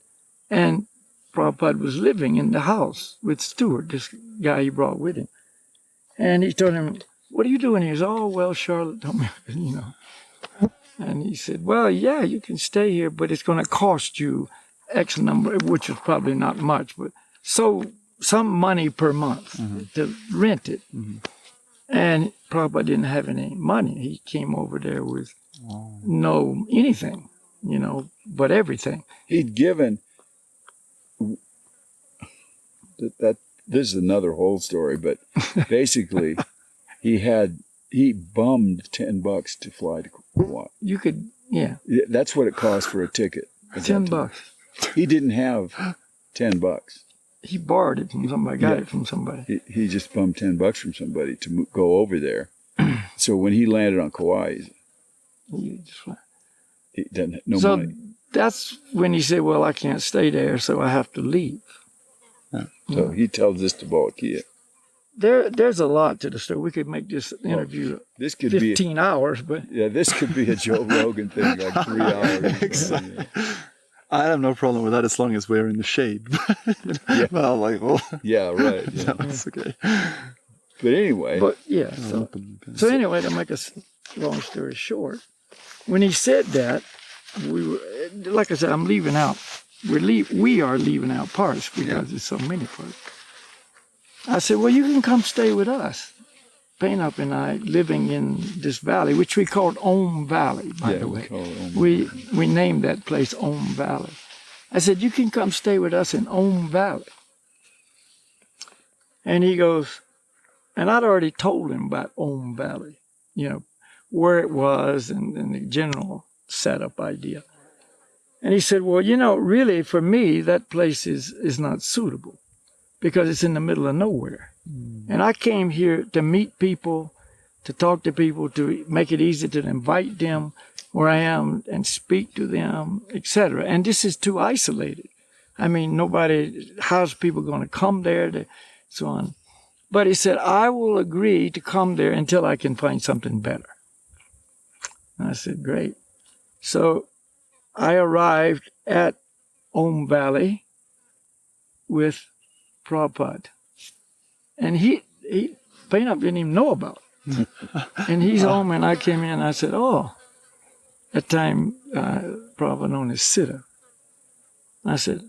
[SPEAKER 3] And Prabhupada was living in the house with Stuart, this guy he brought with him. And he told him, what are you doing here? He said, oh, well, Charlotte told me, you know. And he said, well, yeah, you can stay here, but it's going to cost you X number, which is probably not much, but so some money per month to rent it. And Prabhupada didn't have any money. He came over there with no anything, you know, but everything.
[SPEAKER 1] He'd given that. This is another whole story, but basically, he bummed $10 to fly to Kauai.
[SPEAKER 3] You could, yeah.
[SPEAKER 1] That's what it cost for a ticket.
[SPEAKER 3] $10.
[SPEAKER 1] He didn't have $10.
[SPEAKER 3] He borrowed it from somebody, got it from somebody.
[SPEAKER 1] He just bummed $10 from somebody to go over there. So when he landed on Kauai, he didn't no money.
[SPEAKER 3] So that's when he said, well, I can't stay there, so I have to leave.
[SPEAKER 1] So he tells this to Balakhilya.
[SPEAKER 3] There's a lot to the story. We could make this interview
[SPEAKER 1] This could
[SPEAKER 3] 15 hours, but
[SPEAKER 1] be this could be a Joe Rogan thing, like 3 hours.
[SPEAKER 2] Exactly. I have no problem with that as long as we're in the shade.
[SPEAKER 1] Yeah.
[SPEAKER 2] Well, like, well,
[SPEAKER 1] Yeah, right. Yeah.
[SPEAKER 2] that's okay.
[SPEAKER 1] But anyway,
[SPEAKER 3] but yeah. So anyway, to make a long story short, when he said that, we were, like I said, I'm leaving out. We are leaving out parts because there's so many parts. I said, well, you can come stay with us. Phenop and I living in this valley, which we called Om Valley, by the way. We named that place Om Valley. I said, you can come stay with us in Om Valley. And he goes, and I'd already told him about Om Valley, where it was and the general setup idea. And he said, well, really for me, that place is not suitable because it's in the middle of nowhere. And I came here to meet people, to talk to people, to make it easy to invite them where I am and speak to them, etc. And this is too isolated. I mean, how's people going to come there, so on. But he said, I will agree to come there until I can find something better. And I said, great. So I arrived at Om Valley with Prabhupada. And Phenop didn't even know about it. And he's home, and I came in, and I said, at that time, Prabhupada known as Siddha. I said,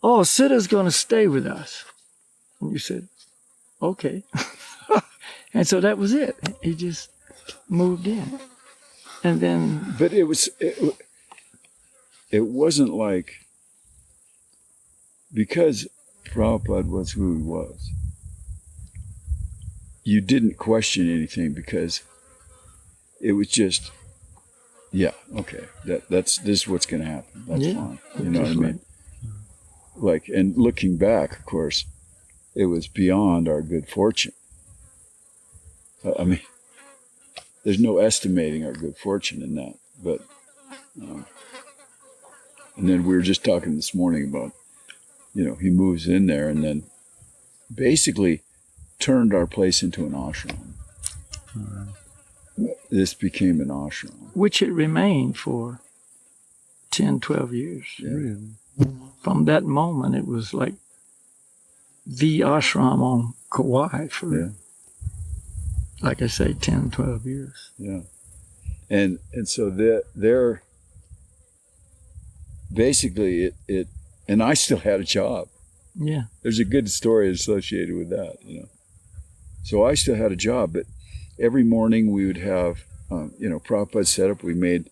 [SPEAKER 3] Siddha's going to stay with us. And you said, okay. And so that was it. He just moved in. And then...
[SPEAKER 1] But it wasn't like, because Prabhupada was who he was, you didn't question anything because it was just, okay, this is what's going to happen. That's fine. You know what I mean? Like, and looking back, of course, it was beyond our good fortune. I mean, there's no estimating our good fortune in that. But, and then we were just talking this morning about, he moves in there and then basically turned our place into an ashram. This became an ashram.
[SPEAKER 3] Which it remained for 10, 12 years.
[SPEAKER 1] Yeah.
[SPEAKER 2] Really?
[SPEAKER 3] From that moment, it was like the ashram on Kauai for, like I say, 10, 12 years.
[SPEAKER 1] Yeah. And so they're basically it, and I still had a job.
[SPEAKER 3] Yeah.
[SPEAKER 1] There's a good story associated with that, So I still had a job, but every morning we would have, Prabhupada set up. We made,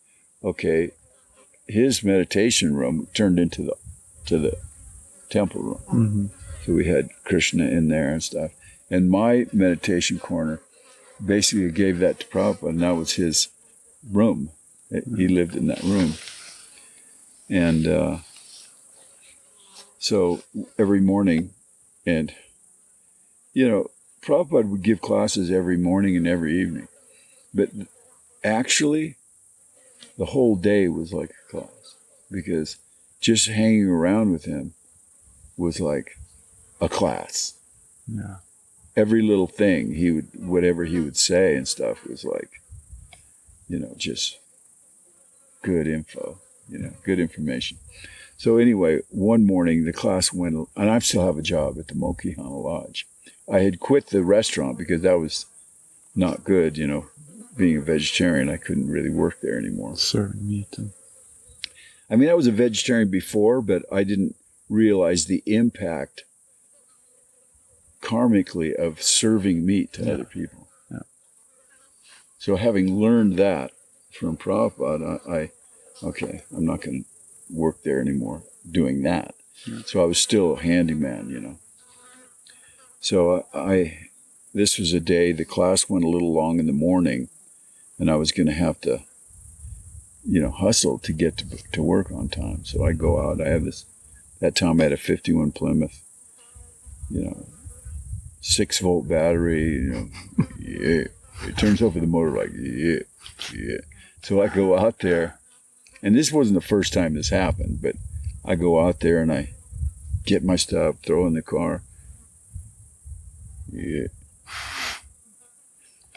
[SPEAKER 1] his meditation room turned into the temple room.
[SPEAKER 2] Mm-hmm.
[SPEAKER 1] So we had Krishna in there and stuff. And my meditation corner basically gave that to Prabhupada, and that was his room. He lived in that room. And so every morning, and, Prabhupada would give classes every morning and every evening. But actually, the whole day was like a class, because just hanging around with him was like a class.
[SPEAKER 2] Yeah.
[SPEAKER 1] Every little thing whatever he would say and stuff was like, just good info, good information. So anyway, one morning the class went, and I still have a job at the Mokihana Lodge. I had quit the restaurant because that was not good, being a vegetarian. I couldn't really work there anymore.
[SPEAKER 2] Serving meat.
[SPEAKER 1] I mean, I was a vegetarian before, but I didn't realize the impact karmically of serving meat to other people.
[SPEAKER 2] Yeah.
[SPEAKER 1] So having learned that from Prabhupada, I'm not going to work there anymore doing that. Yeah. So I was still a handyman, So this was a day, the class went a little long in the morning, and I was going to have to, hustle to get to work on time. So I go out, that time I had a 51 Plymouth, 6-volt battery, It turns over the motor like, yeah. So I go out there, and this wasn't the first time this happened, but I go out there and I get my stuff, throw in the car. Yeah.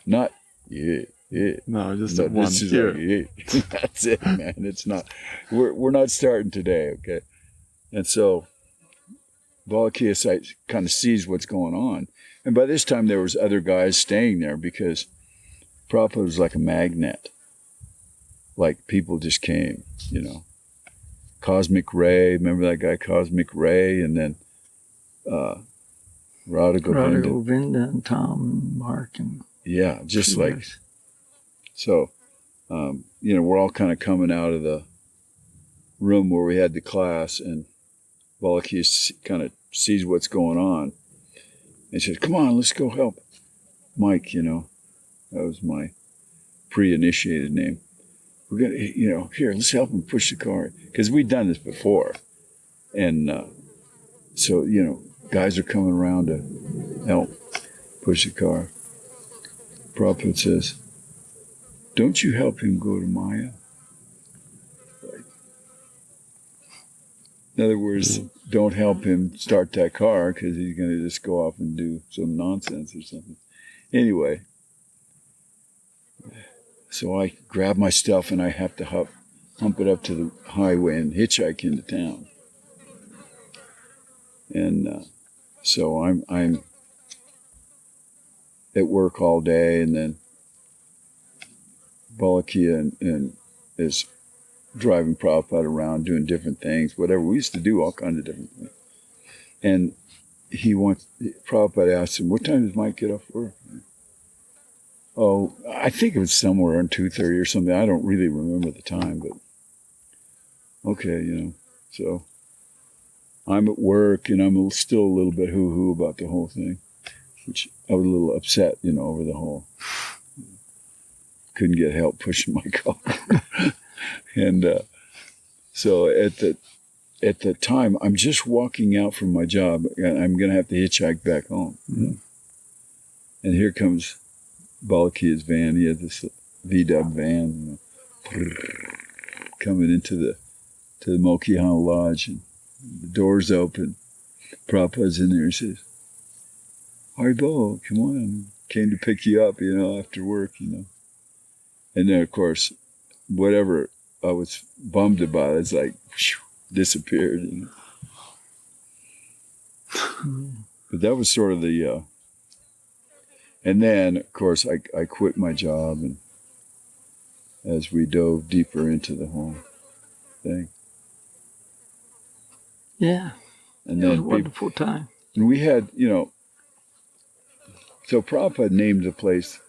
[SPEAKER 1] Not, yeah.
[SPEAKER 2] No, just
[SPEAKER 1] No,
[SPEAKER 2] one
[SPEAKER 1] this is
[SPEAKER 2] here.
[SPEAKER 1] like, yeah. That's it, man. It's not, we're not starting today, okay? And so Balakhilya kind of sees what's going on. And by this time, there was other guys staying there because Prabhupada was like a magnet. Like, people just came, you know. Cosmic Ray, remember that guy, Cosmic Ray? And then Radha Govinda.
[SPEAKER 3] Govinda and Tom and Mark and
[SPEAKER 1] Yeah, just
[SPEAKER 3] few
[SPEAKER 1] like,
[SPEAKER 3] others.
[SPEAKER 1] so, you know, we're all kind of coming out of the room where we had the class, and Balakhilya kind of sees what's going on. And says, come on, let's go help Mike, you know. That was my pre-initiated name. We're going to, you know, here, let's help him push the car. Because we'd done this before. And so, you know, guys are coming around to help push the car. Prabhupada says, don't you help him go to Maya? In other words, don't help him start that car because he's going to just go off and do some nonsense or something. Anyway, so I grab my stuff and I have to hump it up to the highway and hitchhike into town. And so I'm at work all day, and then Balakhilya and is driving Prabhupada around doing different things, whatever. We used to do all kinds of different things. And Prabhupada asked him, what time does Mike get off work? Oh, I think it was somewhere around 2:30 or something. I don't really remember the time, but okay, you know. So I'm at work, and I'm still a little bit hoo-hoo about the whole thing, which I was a little upset, you know, over the whole. Couldn't get help pushing my car. And so at the time, I'm just walking out from my job, and I'm going to have to hitchhike back home. You know? And here comes Balakhilya's van. He had this VW van, you know, coming into the Mokhihana Lodge, and the doors open. Prabhupada's in there. He says, Haribol, come on. Came to pick you up, you know, after work, you know. And then, of course, whatever I was bummed about, it's like, whew, disappeared, you know. But that was sort of the, and then, of course, I quit my job, and as we dove deeper into the whole thing.
[SPEAKER 3] Yeah,
[SPEAKER 1] And
[SPEAKER 3] it was a
[SPEAKER 1] then
[SPEAKER 3] wonderful time.
[SPEAKER 1] and we had, you know, so Prabhupada named the place,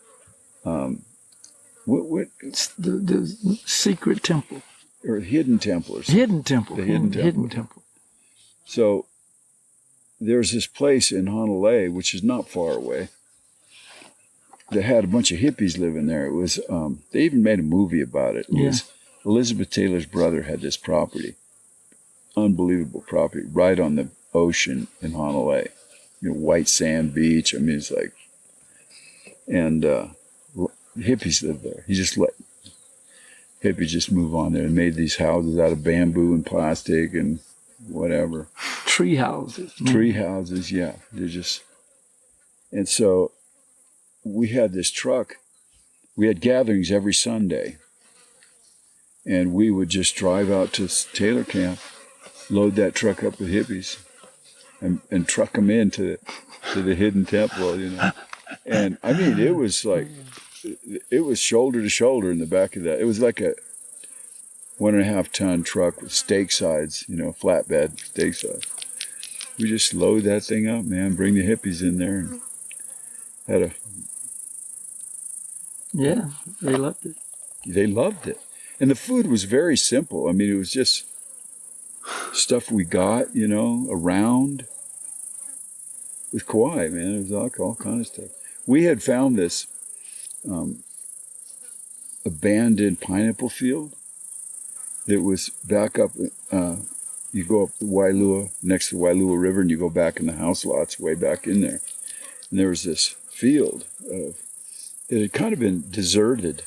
[SPEAKER 1] what
[SPEAKER 3] It's the secret temple.
[SPEAKER 1] or hidden temple or something.
[SPEAKER 3] Hidden temple.
[SPEAKER 1] The hidden temple.
[SPEAKER 3] Hidden temple.
[SPEAKER 1] So there's this place in Honolulu, which is not far away, that had a bunch of hippies living there. It was, they even made a movie about it. It was Elizabeth Taylor's brother had this property, unbelievable property, right on the ocean in Honolulu. You know, white sand beach. I mean, it's like, and hippies lived there. He just let hippies just move on there and made these houses out of bamboo and plastic and whatever.
[SPEAKER 3] Tree houses.
[SPEAKER 1] Tree houses, yeah. They're just, and so we had this truck. We had gatherings every Sunday, and we would just drive out to Taylor Camp, load that truck up with hippies, and truck them into the hidden temple, you know. And I mean, it was like, it was shoulder to shoulder in the back of that. It was like a 1.5 ton truck with stake sides, you know, flatbed stake sides. We just load that thing up, man, bring the hippies in there, and had a...
[SPEAKER 3] Yeah, they loved it.
[SPEAKER 1] They loved it. And the food was very simple. I mean, it was just stuff we got, you know, around. It was Kauai, man. It was all kind of stuff. We had found this abandoned pineapple field that was back up. You go up the Wailua, next to the Wailua River, and you go back in the house lots way back in there. And there was this field of, it had kind of been deserted.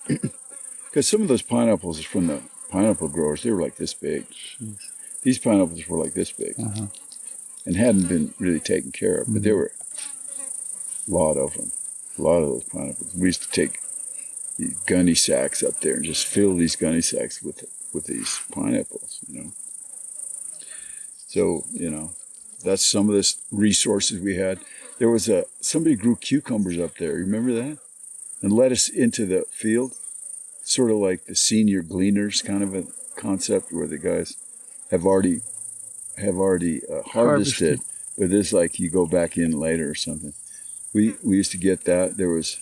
[SPEAKER 1] Because some of those pineapples from the pineapple growers, they were like this big. Jeez. These pineapples were like this big. and hadn't been really taken care of. But there were a lot of them, a lot of those pineapples. We used to take these gunny sacks up there and just fill these gunny sacks with these pineapples, you know. So, you know, that's some of the resources we had. There was somebody grew cucumbers up there. You remember that? And led us into the field, sort of like the senior gleaners kind of a concept where the guys have already harvested, but it's like you go back in later or something. We used to get that. There was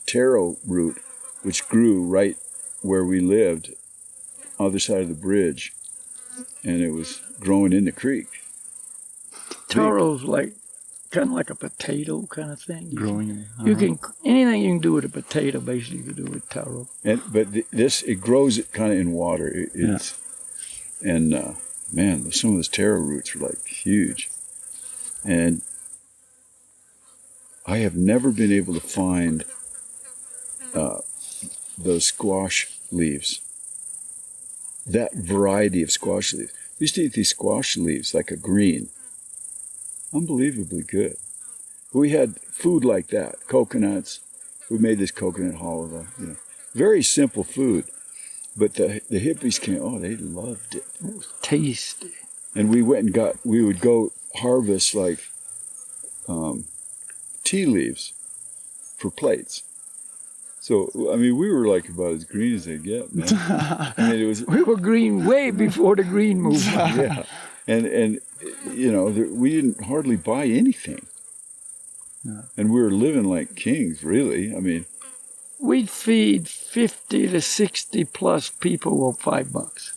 [SPEAKER 1] taro root, which grew right where we lived, other side of the bridge, and it was growing in the creek.
[SPEAKER 3] Taro's like kind of like a potato kind of thing.
[SPEAKER 2] Growing.
[SPEAKER 3] You can anything you can do with a potato, basically, you can do with taro.
[SPEAKER 1] But it grows kind of in water. And man, some of those taro roots are like huge. And I have never been able to find those squash leaves. That variety of squash leaves. We used to eat these squash leaves like a green. Unbelievably good. But we had food like that, coconuts. We made this coconut halva, you know. Very simple food. But the hippies came, they loved it.
[SPEAKER 3] It was tasty.
[SPEAKER 1] And we went and we would go harvest like tea leaves for plates. So, I mean, we were like about as green as they get, man. I mean,
[SPEAKER 3] We were green way before the green movement.
[SPEAKER 1] yeah. And you know, we didn't hardly buy anything.
[SPEAKER 2] Yeah.
[SPEAKER 1] And we were living like kings, really. I mean,
[SPEAKER 3] We'd feed 50 to 60 plus people with $5.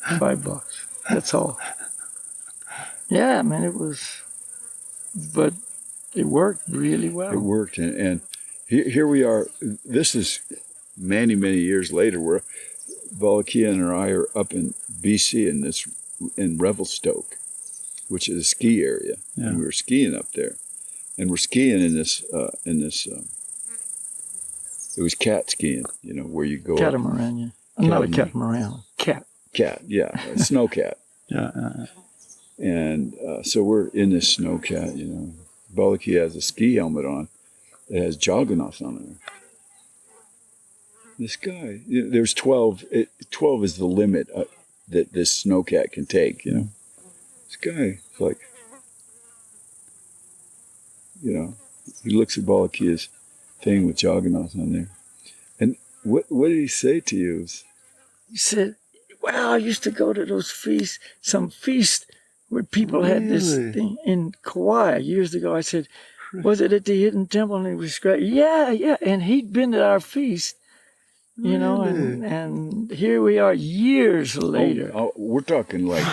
[SPEAKER 3] $5. That's all. Yeah, man, but it worked really well.
[SPEAKER 1] it worked. And here we are. This is many, many years later where Balakhilya and I are up in BC in Revelstoke, which is a ski area.
[SPEAKER 2] Yeah.
[SPEAKER 1] And we were skiing up there. And we're skiing in this it was cat skiing, you know, where you go
[SPEAKER 3] Catamaran, yeah. Not a catamaran, cat.
[SPEAKER 1] Cat, yeah, a snow cat.
[SPEAKER 2] Yeah.
[SPEAKER 1] And so we're in this snow cat, you know. Balakhilya has a ski helmet on. It has Jagannath on it. This guy, there's 12. 12 is the limit that this snow cat can take, you know. This guy is like, you know, he looks at Balakhilya's thing with Jagannath on there. And what did he say to you?
[SPEAKER 3] He said, well, I used to go to those feasts, some feast where people had this thing in Kauai years ago. I said, was it at the Hidden Temple? And he was great. Yeah. And he'd been at our feast, you know, and here we are years later.
[SPEAKER 1] We're talking like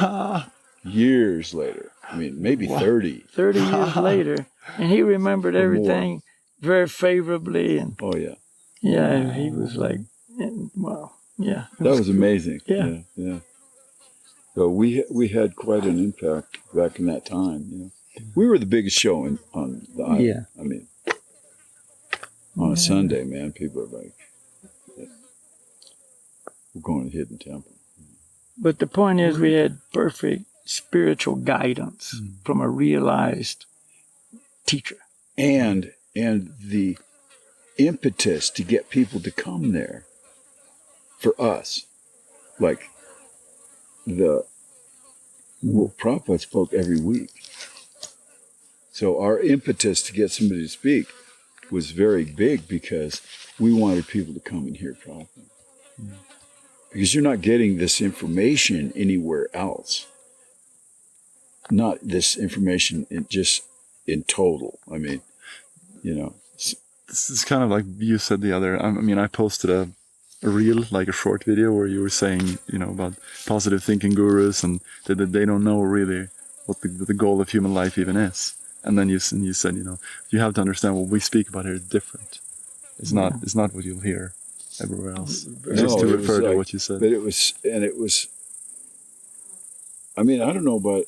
[SPEAKER 1] years later. I mean, maybe 30.
[SPEAKER 3] 30 years later. And he remembered everything very favorably. And
[SPEAKER 1] oh, yeah.
[SPEAKER 3] Yeah, he was like, wow. Yeah.
[SPEAKER 1] That was amazing.
[SPEAKER 3] Yeah.
[SPEAKER 1] So we had quite an impact back in that time, you know. We were the biggest show on the island.
[SPEAKER 3] Yeah.
[SPEAKER 1] I mean, on a Sunday, man, people are like, we're going to the Hidden Temple.
[SPEAKER 3] But the point is, we had perfect spiritual guidance from a realized teacher.
[SPEAKER 1] And the impetus to get people to come there for us, like Prabhupada spoke every week. So our impetus to get somebody to speak was very big because we wanted people to come and hear Prabhupada. Because you're not getting this information anywhere else. Not this information just in total. I mean, you know.
[SPEAKER 2] This is kind of like you said the other. I mean, I posted a reel, like a short video, where you were saying, you know, about positive thinking gurus and that they don't know really what the goal of human life even is. And then you said, you know, you have to understand what we speak about here is different. It's not what you'll hear everywhere else. Just to refer to what you said.
[SPEAKER 1] But it was, I mean, I don't know, but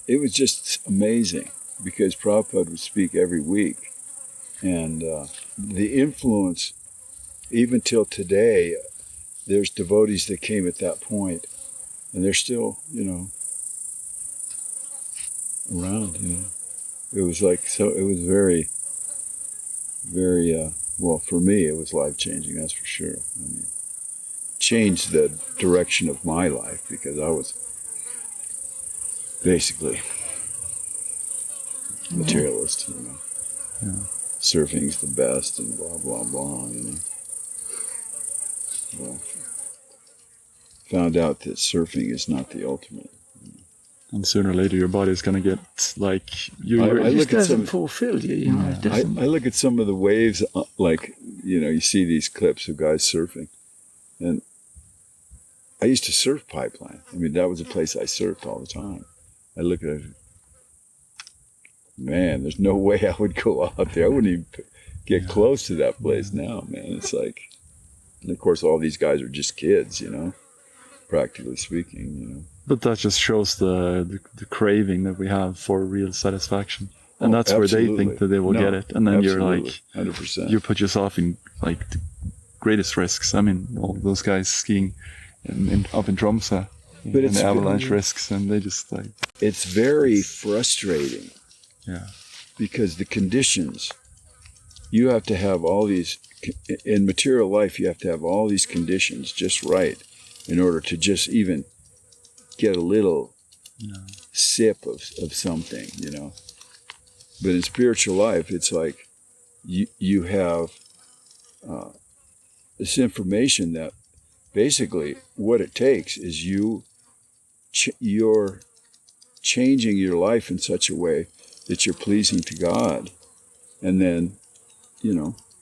[SPEAKER 1] it was just amazing because Prabhupada would speak every week. And the influence, even till today, there's devotees that came at that point, and they're still, you know, around. It was like, so it was very, very, well, for me, it was life-changing, that's for sure. I mean, changed the direction of my life because I was basically materialist,
[SPEAKER 2] Yeah.
[SPEAKER 1] Surfing's the best and blah, blah, blah, Well, found out that surfing is not the ultimate.
[SPEAKER 2] And sooner or later, your body's gonna get like
[SPEAKER 1] I
[SPEAKER 3] It
[SPEAKER 1] look
[SPEAKER 3] just
[SPEAKER 1] at
[SPEAKER 3] doesn't
[SPEAKER 1] some-
[SPEAKER 3] fulfill you, you know. It
[SPEAKER 1] I
[SPEAKER 3] doesn't.
[SPEAKER 1] look at some of the waves, like, you see these clips of guys surfing. And I used to surf Pipeline. I mean, that was a place I surfed all the time. I look at it, man, there's no way I would go out there. I wouldn't even get close to that place now, man. It's like, and of course, all these guys are just kids, practically speaking,
[SPEAKER 2] But that just shows the craving that we have for real satisfaction, and that's where they
[SPEAKER 1] absolutely.
[SPEAKER 2] think that they will
[SPEAKER 1] No,
[SPEAKER 2] get it, and then you're
[SPEAKER 1] absolutely.
[SPEAKER 2] like,
[SPEAKER 1] 100%.
[SPEAKER 2] you put yourself in like the greatest risks. I mean, all those guys skiing up in Tromsø,
[SPEAKER 1] But
[SPEAKER 2] and
[SPEAKER 1] it's
[SPEAKER 2] the avalanche risks, and they just like,
[SPEAKER 1] It's very frustrating
[SPEAKER 2] yeah,
[SPEAKER 1] because the conditions, you have to have all these, in material life, you have to have all these conditions just right in order to just even get a little sip of something, But in spiritual life, it's like you have this information that basically what it takes is you're changing your life in such a way that you're pleasing to God. And then,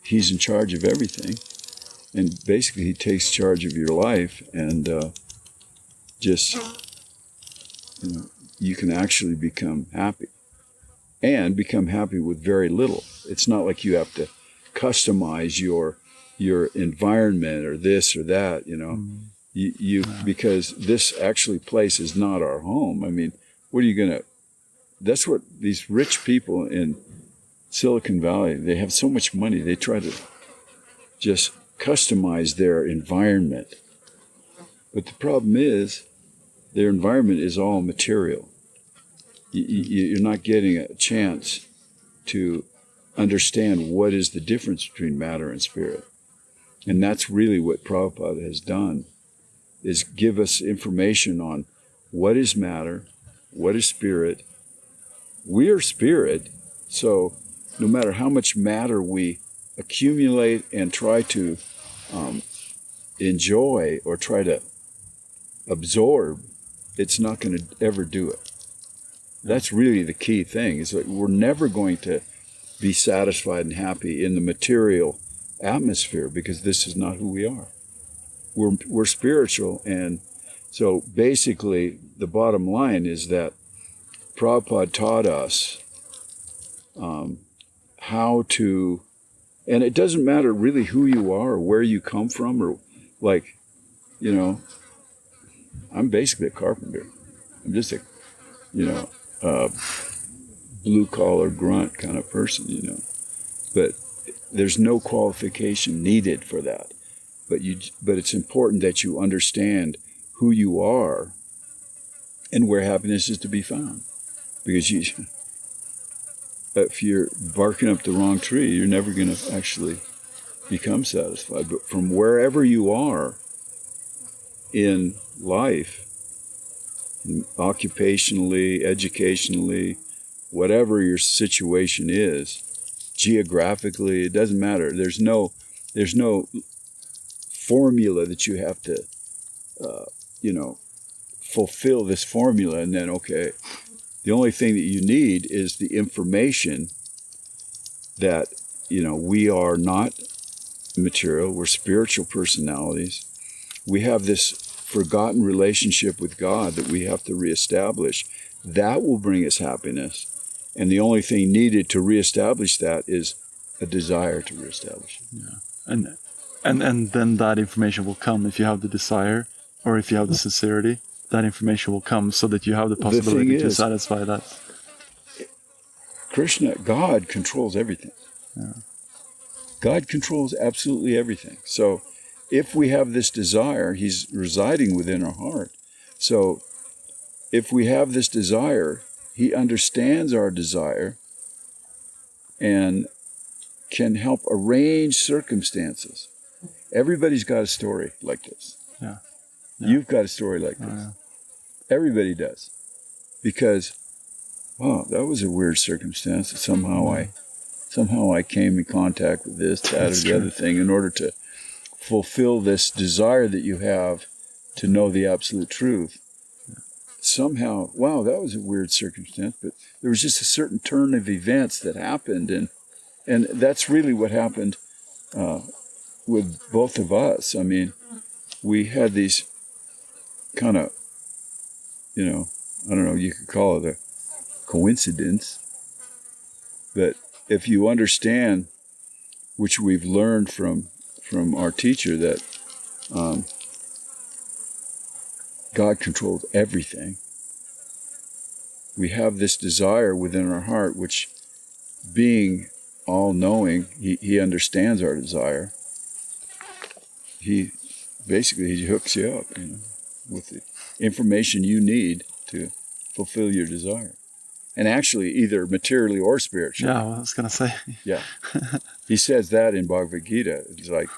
[SPEAKER 1] He's in charge of everything. And basically, He takes charge of your life and just, you can actually become happy. And become happy with very little. It's not like you have to customize your environment or this or that, because this actually place is not our home. I mean, what are you going to, that's what these rich people in Silicon Valley, they have so much money, they try to just customize their environment. But the problem is, their environment is all material. You're not getting a chance to understand what is the difference between matter and spirit. And that's really what Prabhupada has done, is give us information on what is matter, what is spirit. We are spirit, so no matter how much matter we accumulate and try to enjoy or try to absorb, it's not going to ever do it. That's really the key thing, is that we're never going to be satisfied and happy in the material atmosphere because this is not who we are. We're spiritual, and so basically the bottom line is that Prabhupada taught us how to, and it doesn't matter really who you are or where you come from, or like, I'm basically a carpenter. I'm just a, blue-collar grunt kind of person, But there's no qualification needed for that. But it's important that you understand who you are and where happiness is to be found. Because if you're barking up the wrong tree, you're never going to actually become satisfied. But from wherever you are in life, occupationally, educationally, whatever your situation is, geographically, it doesn't matter. There's no formula that you have to, fulfill this formula, and then, okay, the only thing that you need is the information that, we are not material, we're spiritual personalities. We have this forgotten relationship with God that we have to reestablish. That will bring us happiness. And the only thing needed to reestablish that is a desire to reestablish it.
[SPEAKER 2] yeah, and then that information will come if you have the desire, or if you have the sincerity. That information will come so that you have the possibility to satisfy that.
[SPEAKER 1] Krishna, God controls everything.
[SPEAKER 2] Yeah.
[SPEAKER 1] God controls absolutely everything. So if we have this desire, He's residing within our heart. So if we have this desire, he understands our desire and can help arrange circumstances. Everybody's got a story like this.
[SPEAKER 2] Yeah.
[SPEAKER 1] You've got a story like this.
[SPEAKER 2] Yeah.
[SPEAKER 1] Everybody does. Because, wow, that was a weird circumstance. Somehow I came in contact with this, that, or the other thing in order to fulfill this desire that you have to know the absolute truth. Somehow, wow, that was a weird circumstance, but there was just a certain turn of events that happened, and that's really what happened with both of us. I mean, we had these kind of, I don't know, you could call it a coincidence, but if you understand, which we've learned from our teacher, that God controls everything. We have this desire within our heart, which, being all-knowing, he understands our desire. He hooks you up, with the information you need to fulfill your desire. And actually, either materially or spiritually.
[SPEAKER 2] Yeah, I was going to say.
[SPEAKER 1] Yeah. He says that in Bhagavad Gita. It's like,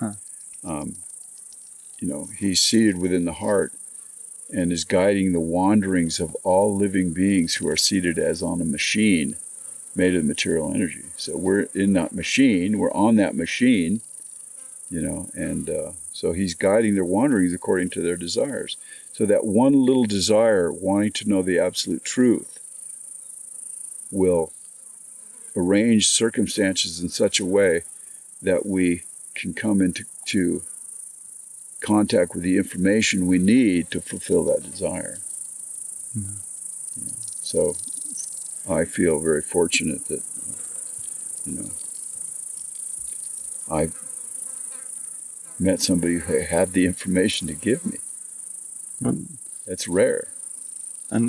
[SPEAKER 1] he's seated within the heart and is guiding the wanderings of all living beings who are seated as on a machine made of material energy. So we're in that machine, we're on that machine, and so he's guiding their wanderings according to their desires. So that one little desire, wanting to know the absolute truth, will arrange circumstances in such a way that we can come into contact with the information we need to fulfill that desire. Mm-hmm. So I feel very fortunate that, I met somebody who had the information to give me.
[SPEAKER 2] But,
[SPEAKER 1] it's rare.
[SPEAKER 2] And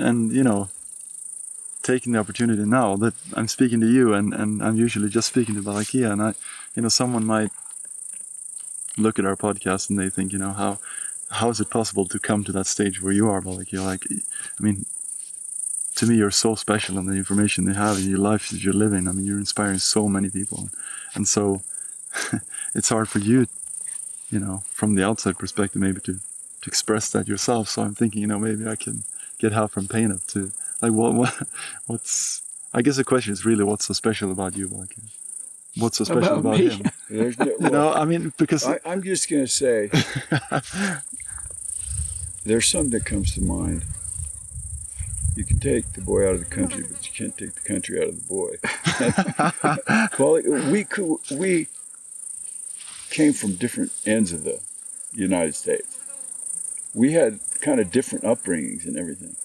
[SPEAKER 2] taking the opportunity now that I'm speaking to you, and I'm usually just speaking to Balakhilya, and someone might look at our podcast and they think, how is it possible to come to that stage where you are, Balakhilya? Like, I mean, to me, you're so special, and the information you have in your life that you're living, I mean, you're inspiring so many people. And so it's hard for you, from the outside perspective, maybe to express that yourself. So I'm thinking, maybe I can get help from Phenop to, like, what's, I guess the question is really, what's so special about you, Balakhilya? What's so special about him? Because
[SPEAKER 1] I'm just going to say, there's something that comes to mind. You can take the boy out of the country, but you can't take the country out of the boy. Well, we came from different ends of the United States. We had kind of different upbringings and everything.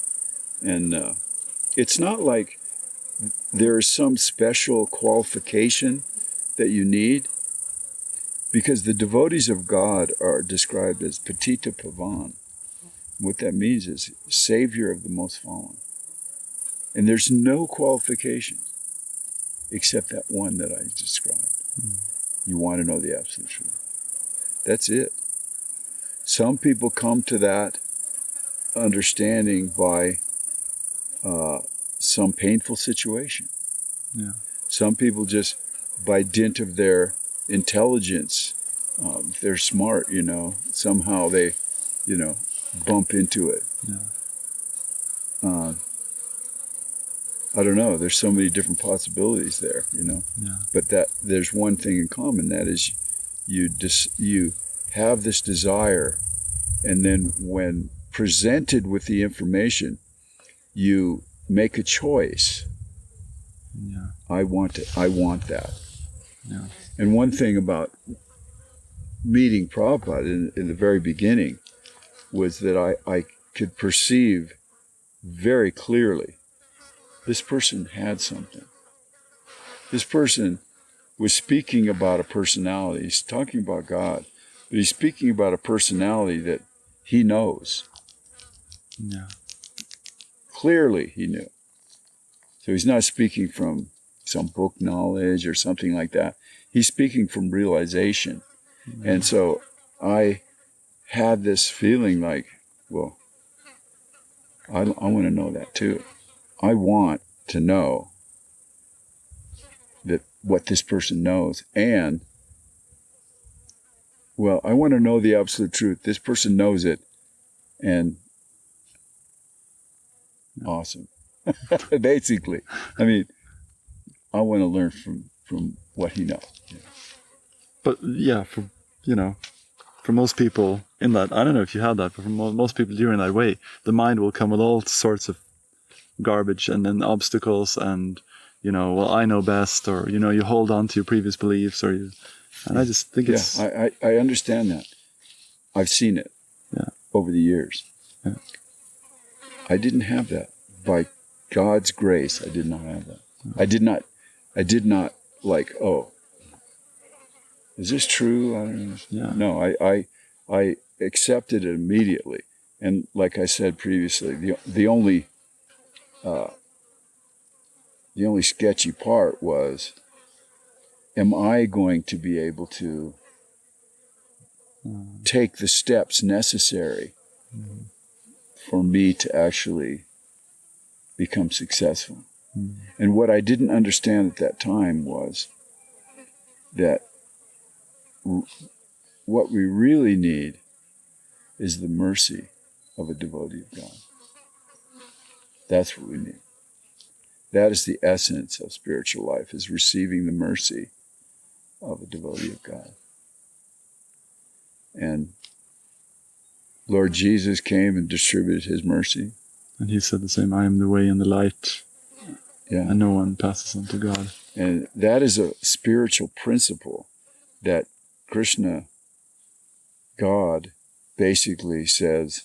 [SPEAKER 1] And it's not like there is some special qualification that you need, because the devotees of God are described as Patita Pavan. What that means is savior of the most fallen. And there's no qualification except that one that I described. You want to know the absolute truth. That's it. Some people come to that understanding by some painful situation.
[SPEAKER 2] Yeah.
[SPEAKER 1] Some people just, by dint of their intelligence, if they're smart, somehow they, bump into it.
[SPEAKER 2] Yeah.
[SPEAKER 1] I don't know. There's so many different possibilities there,
[SPEAKER 2] Yeah.
[SPEAKER 1] But that there's one thing in common. That is, you have this desire, and then when presented with the information, you make a choice.
[SPEAKER 2] Yeah.
[SPEAKER 1] I want that.
[SPEAKER 2] Yeah.
[SPEAKER 1] And one thing about meeting Prabhupada in the very beginning was that I could perceive very clearly this person had something. This person was speaking about a personality. He's talking about God, but he's speaking about a personality that he knows.
[SPEAKER 2] Yeah.
[SPEAKER 1] Clearly he knew. So he's not speaking from some book knowledge or something like that. He's speaking from realization. Mm-hmm. And so I had this feeling like, well, I want to know that too. I want to know that what this person knows. And, well, I want to know the absolute truth. This person knows it. And awesome. Basically. I mean, I want to learn from what he knows. Yeah.
[SPEAKER 2] But yeah, for most people in that, I don't know if you had that, but for most people during that way, the mind will come with all sorts of garbage and then obstacles and, well, I know best, or, you hold on to your previous beliefs, and I just think it's...
[SPEAKER 1] Yeah, I understand that. I've seen it over the years.
[SPEAKER 2] Yeah.
[SPEAKER 1] I didn't have that. By God's grace, I did not have that. I did not like, oh, is this true? I don't know.
[SPEAKER 2] Yeah.
[SPEAKER 1] No, I accepted it immediately. And like I said previously, the only sketchy part was, am I going to be able to take the steps necessary for me to actually become successful? And what I didn't understand at that time was that what we really need is the mercy of a devotee of God. That's what we need. That is the essence of spiritual life, is receiving the mercy of a devotee of God. And Lord Jesus came and distributed his mercy.
[SPEAKER 2] And he said the same, I am the way and the light, and no one passes unto God.
[SPEAKER 1] And that is a spiritual principle that Krishna, God, basically says,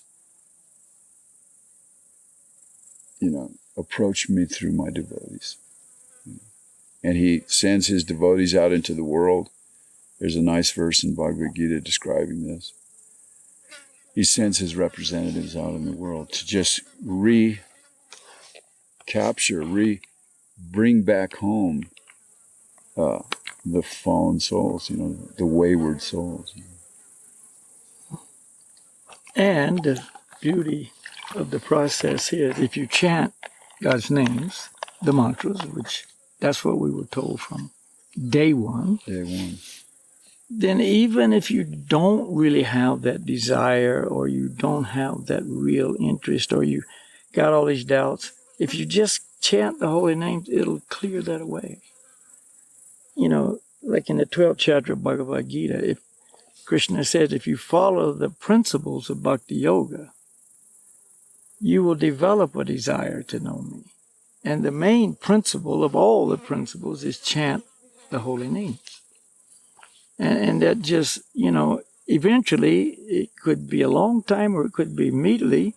[SPEAKER 1] approach me through my devotees. And he sends his devotees out into the world. There's a nice verse in Bhagavad Gita describing this. He sends his representatives out in the world to just bring back home the fallen souls, the wayward souls.
[SPEAKER 3] And the beauty of the process here is if you chant God's names, the mantras, which that's what we were told from day one. Then even if you don't really have that desire, or you don't have that real interest, or you got all these doubts, if you just chant the holy names, it'll clear that away. Like in the 12th chapter of Bhagavad Gita, if Krishna says, if you follow the principles of Bhakti Yoga, you will develop a desire to know me. And the main principle of all the principles is chant the holy names. And that just, eventually, it could be a long time or it could be immediately,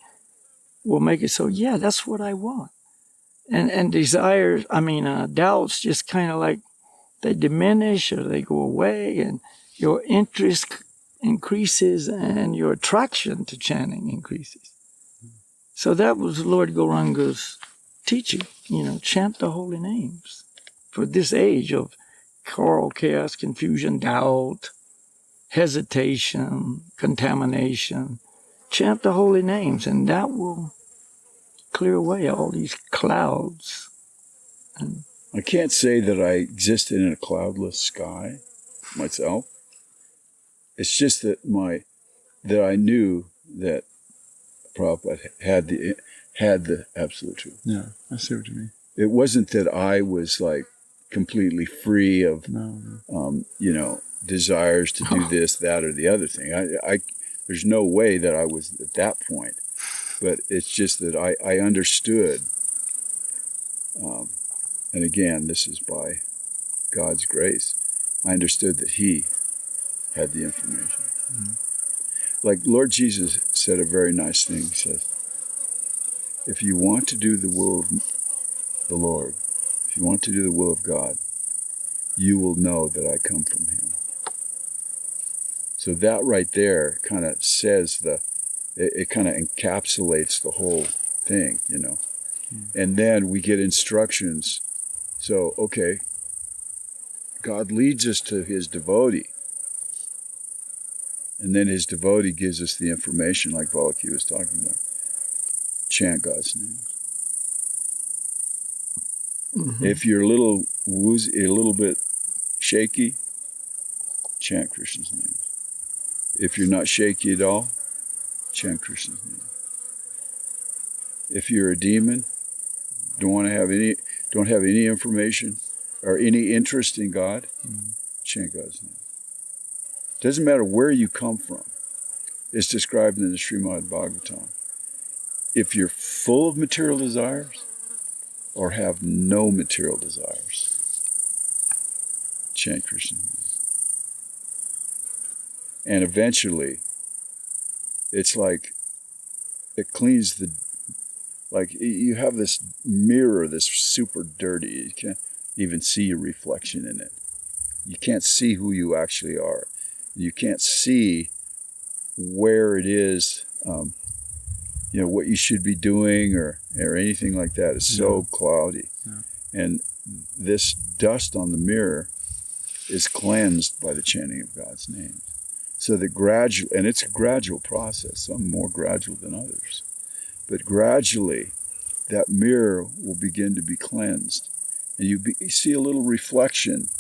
[SPEAKER 3] will make it so, yeah, that's what I want. And desires, doubts just kind of like, they diminish or they go away, and your interest increases and your attraction to chanting increases. So that was Lord Gauranga's teaching, chant the holy names. For this age of quarrel, chaos, confusion, doubt, hesitation, contamination, chant the holy names, and that will clear away all these clouds. And
[SPEAKER 1] I can't say that I existed in a cloudless sky myself. It's just that I knew that Prabhupada had the absolute truth.
[SPEAKER 2] Yeah, I see what you mean.
[SPEAKER 1] It wasn't that I was like completely free of, desires to do this, that, or the other thing. I there's no way that I was at that point. But it's just that I understood, and again, this is by God's grace, I understood that he had the information. Like Lord Jesus said a very nice thing. He says, if you want to do the will of the Lord, if you want to do the will of God, you will know that I come from him. So that right there kind of says it kind of encapsulates the whole thing, And then we get instructions. So, okay, God leads us to his devotee. And then his devotee gives us the information like Balakhilya was talking about. Chant God's name.
[SPEAKER 3] Mm-hmm.
[SPEAKER 1] If you're a little woozy, a little bit shaky, chant Krishna's name. If you're not shaky at all, chant Krishna's name. If you're a demon, don't have any information or any interest in God, chant God's name. Doesn't matter where you come from. It's described in the Srimad Bhagavatam. If you're full of material desires or have no material desires, chant Krishna's name. And eventually, it's like it cleans like you have this mirror that's super dirty. You can't even see your reflection in it. You can't see who you actually are. You can't see where it is, what you should be doing or anything like that. It's so cloudy.
[SPEAKER 2] Yeah.
[SPEAKER 1] And this dust on the mirror is cleansed by the chanting of God's name. So that and it's a gradual process, some more gradual than others. But gradually, that mirror will begin to be cleansed. And you see a little reflection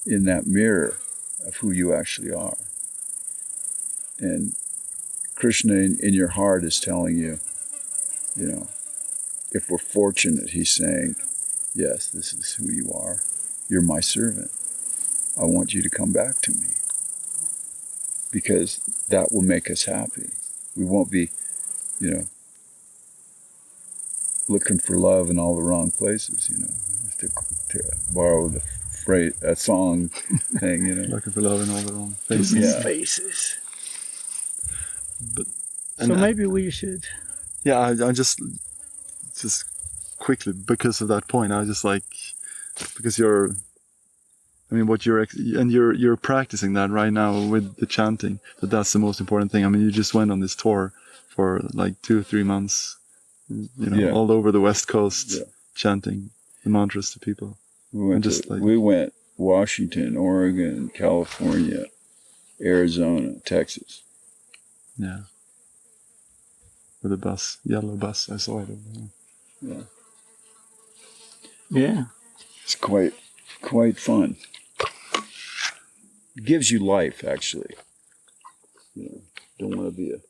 [SPEAKER 1] in that mirror of who you actually are. And Krishna in your heart is telling you, if we're fortunate, he's saying, yes, this is who you are. You're my servant. I want you to come back to me. Because that will make us happy. We won't be, looking for love in all the wrong places, to borrow the phrase, that song thing,
[SPEAKER 2] Looking for love in all the wrong places.
[SPEAKER 1] Yeah.
[SPEAKER 3] Faces.
[SPEAKER 2] But,
[SPEAKER 3] So maybe we should.
[SPEAKER 2] Yeah, I just quickly, because of that point, I was just like, because you're practicing that right now with the chanting, that's the most important thing. I mean, you just went on this tour for like 2-3 months, all over the West Coast, chanting the mantras to people.
[SPEAKER 1] We went Washington, Oregon, California, Arizona, Texas.
[SPEAKER 2] Yeah. With a bus, yellow bus, I saw it over there.
[SPEAKER 1] Yeah.
[SPEAKER 3] Yeah.
[SPEAKER 1] It's quite fun. It gives you life, actually. Don't want to be a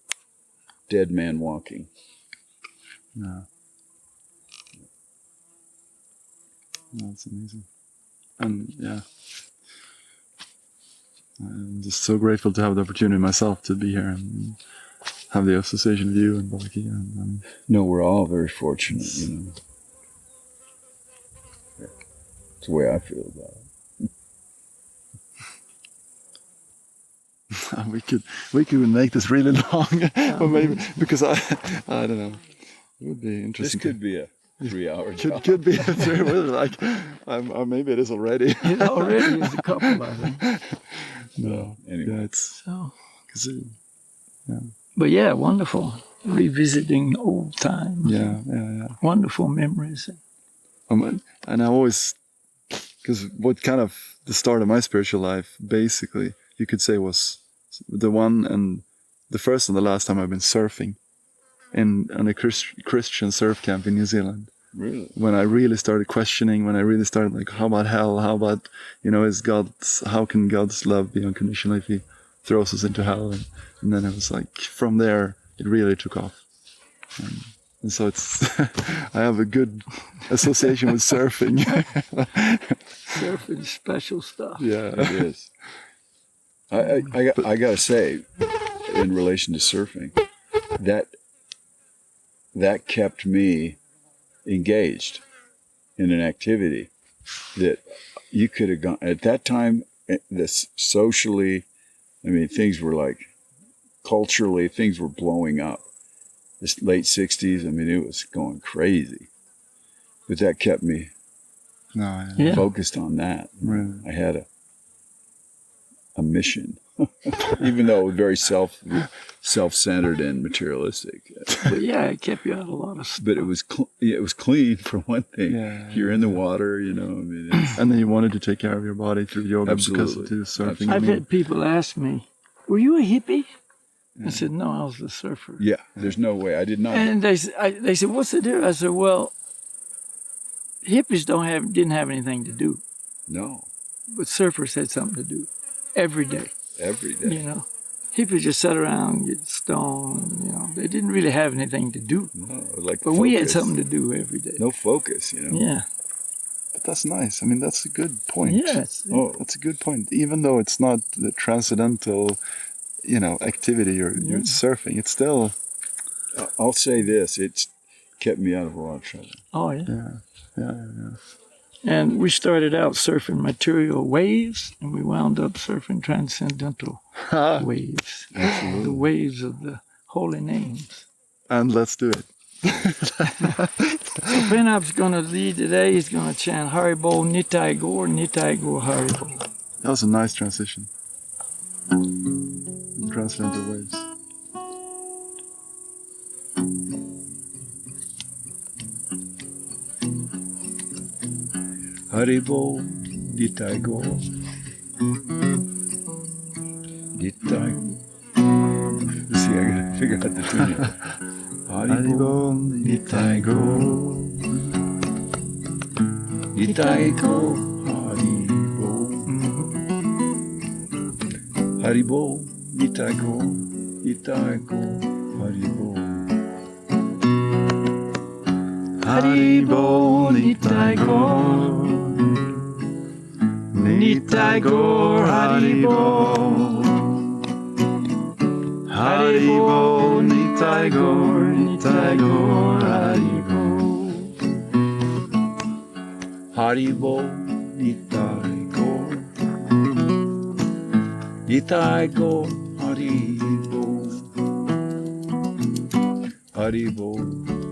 [SPEAKER 1] dead man walking.
[SPEAKER 2] No. That's amazing. And yeah, I'm just so grateful to have the opportunity myself to be here and have the association with you and Balakhilya.
[SPEAKER 1] No, we're all very fortunate, It's the way I feel about it.
[SPEAKER 2] we could make this really long, but maybe because I don't know, it would be interesting.
[SPEAKER 1] This could be a 3-hour job.
[SPEAKER 2] Could be a 3 like, or maybe it is already.
[SPEAKER 3] It already is a couple, I think.
[SPEAKER 2] No,
[SPEAKER 1] anyway.
[SPEAKER 2] Yeah, it's
[SPEAKER 3] So.
[SPEAKER 2] Yeah.
[SPEAKER 3] But yeah, wonderful. Revisiting old times.
[SPEAKER 2] Yeah.
[SPEAKER 3] Wonderful memories.
[SPEAKER 2] And I always, because what kind of the start of my spiritual life, basically, you could say was the one and the first and the last time I've been surfing in a Christian surf camp in New Zealand.
[SPEAKER 1] Really?
[SPEAKER 2] When I really started questioning, when I really started like, how about hell? How about, how can God's love be unconditional if he throws us into hell? And then it was like, from there, it really took off. And so it's, I have a good association with surfing.
[SPEAKER 3] Surfing special stuff.
[SPEAKER 2] Yeah,
[SPEAKER 1] it is. I gotta say, in relation to surfing, that kept me engaged in an activity that you could have gone at that time. This socially, things were like culturally, things were blowing up. This late '60s, it was going crazy. But that kept me focused on that.
[SPEAKER 2] Right.
[SPEAKER 1] I had a mission, even though it was very self-centered and materialistic.
[SPEAKER 3] But yeah, it kept you out of a lot of stuff.
[SPEAKER 1] But it was clean for one thing.
[SPEAKER 2] Yeah,
[SPEAKER 1] You're in the water,
[SPEAKER 2] and then you wanted to take care of your body through yoga.
[SPEAKER 1] Absolutely.
[SPEAKER 2] Because to surfing.
[SPEAKER 3] I've had people ask me, "Were you a hippie?" I said, "No, I was a surfer."
[SPEAKER 1] Yeah, there's no way. I did not.
[SPEAKER 3] And they said, "What's the difference?" I said, "Well, hippies didn't have anything to do,
[SPEAKER 1] No,
[SPEAKER 3] but surfers had something to do every day.
[SPEAKER 1] every day.
[SPEAKER 3] You know, hippies just sat around and get stoned. You know, they didn't really have anything to do,
[SPEAKER 1] No, like
[SPEAKER 3] but we had something to do every day.
[SPEAKER 1] No focus, you know.
[SPEAKER 3] Yeah.
[SPEAKER 2] But that's nice. I mean, that's a good point.
[SPEAKER 3] Yes.
[SPEAKER 1] Oh,
[SPEAKER 2] That's a good point. Even though it's not the transcendental, activity you're surfing, it's still.
[SPEAKER 1] I'll say this: it's kept me out of a lot of trouble.
[SPEAKER 3] Oh yeah.
[SPEAKER 2] Yeah.
[SPEAKER 3] And we started out surfing material waves, and we wound up surfing transcendental waves.
[SPEAKER 1] Absolutely.
[SPEAKER 3] The waves of the holy names.
[SPEAKER 2] And let's do it.
[SPEAKER 3] So Phenop's going to lead today. He's going to chant Haribo Nitai Gor Haribo.
[SPEAKER 2] That was a nice transition. Transcendental waves.
[SPEAKER 1] Haribo, Nitai Gor. Nitai. See, I gotta figure out the tune. Haribo, Nitai Gor. Nitai Gor, Haribo. Haribo, Nitai Gor. Nitai Gor, Haribo.
[SPEAKER 3] Haribo Nitai Gor. Nitai Gor Haribo. Haribo Nitai Gor Haribo.
[SPEAKER 1] Haribo, Nitai Gor. Nitai Gor, Haribo. Haribo,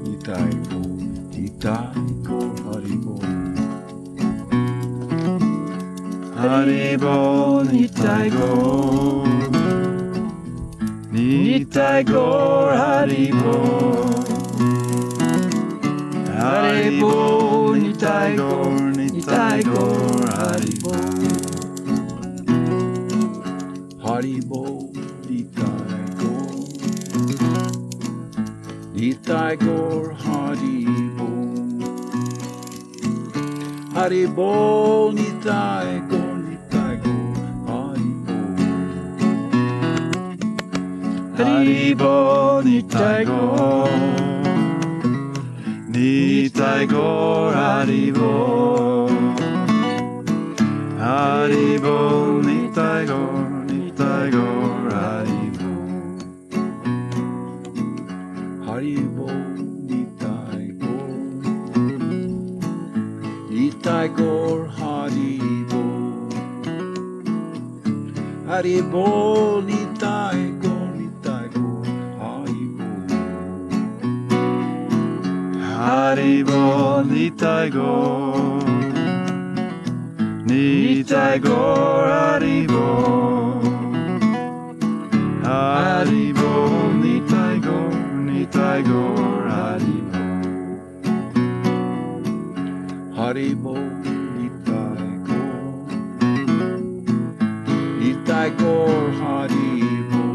[SPEAKER 1] Nitai Gor. Nitai Gor, Haribo.
[SPEAKER 3] Haribo Nitai Gor. Nitai Gor Haribo. Haribo Nitai Gor Haribo.
[SPEAKER 1] Haribo, Nitai Gor. Nitai Gor, Haribo. Haribo, Nitai Gor, Haribo.
[SPEAKER 3] Haribo Nitai Gor. Nitai Gor Haribo. Haribo Nitai Gor Haribo.
[SPEAKER 1] Haribo, Nitai Gor. Nitai Gor, Haribo. Haribo, Nitai Gor, Haribo.
[SPEAKER 3] Haribo Nitai Gor. Nitai Gor Haribo. Haribo Nitai Gor Haribo.
[SPEAKER 1] Haribo, Nitai Gor. Nitai Gor, Haribo.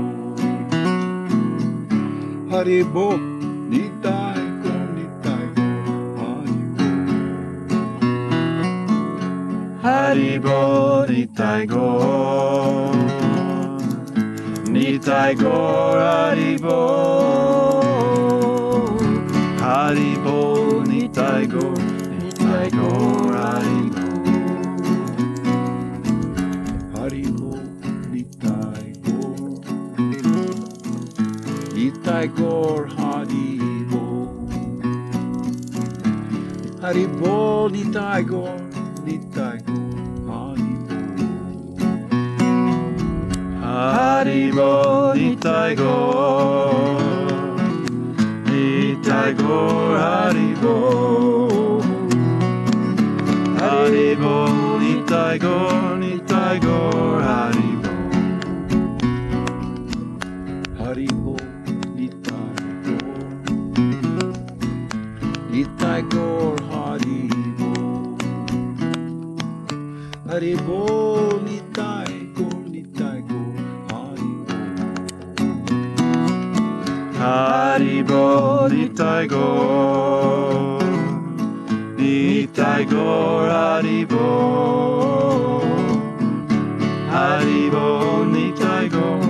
[SPEAKER 1] Haribo, Nitai Gor, Haribo.
[SPEAKER 3] Haribo Nitai Gor. Nitai Gor Haribo. Haribo Nitai Gor Haribo.
[SPEAKER 1] Haribo, Nitai Gor. Nitai Gor, Haribo. Haribo, Nitai Gor,
[SPEAKER 3] Haribo Nitai Gor. Nitai Gor Haribo. Haribo Nitai Gor Haribo.
[SPEAKER 1] Haribo, Nitai Gor. Nitai Gor, Haribo. Haribo, Nitai Gor,
[SPEAKER 3] Haribo Nitai Gor. Nitai
[SPEAKER 2] nitai gor, haribo. Haribo, nitai gor,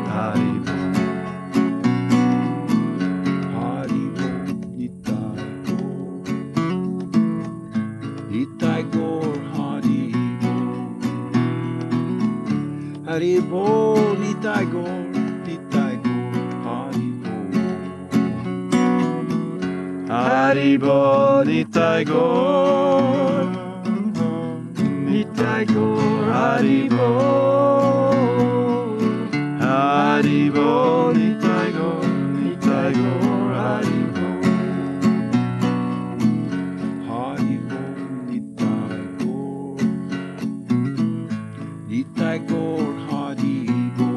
[SPEAKER 2] haribo. Haribo, nitai gor. Nitai gor, haribo. Haribo, nitai gor, haribo. Haribo, nitai gor. Nitai gor, haribo. Haribo, nitai gor, haribo. Haribo, nitai gor. Nitai gor, haribo.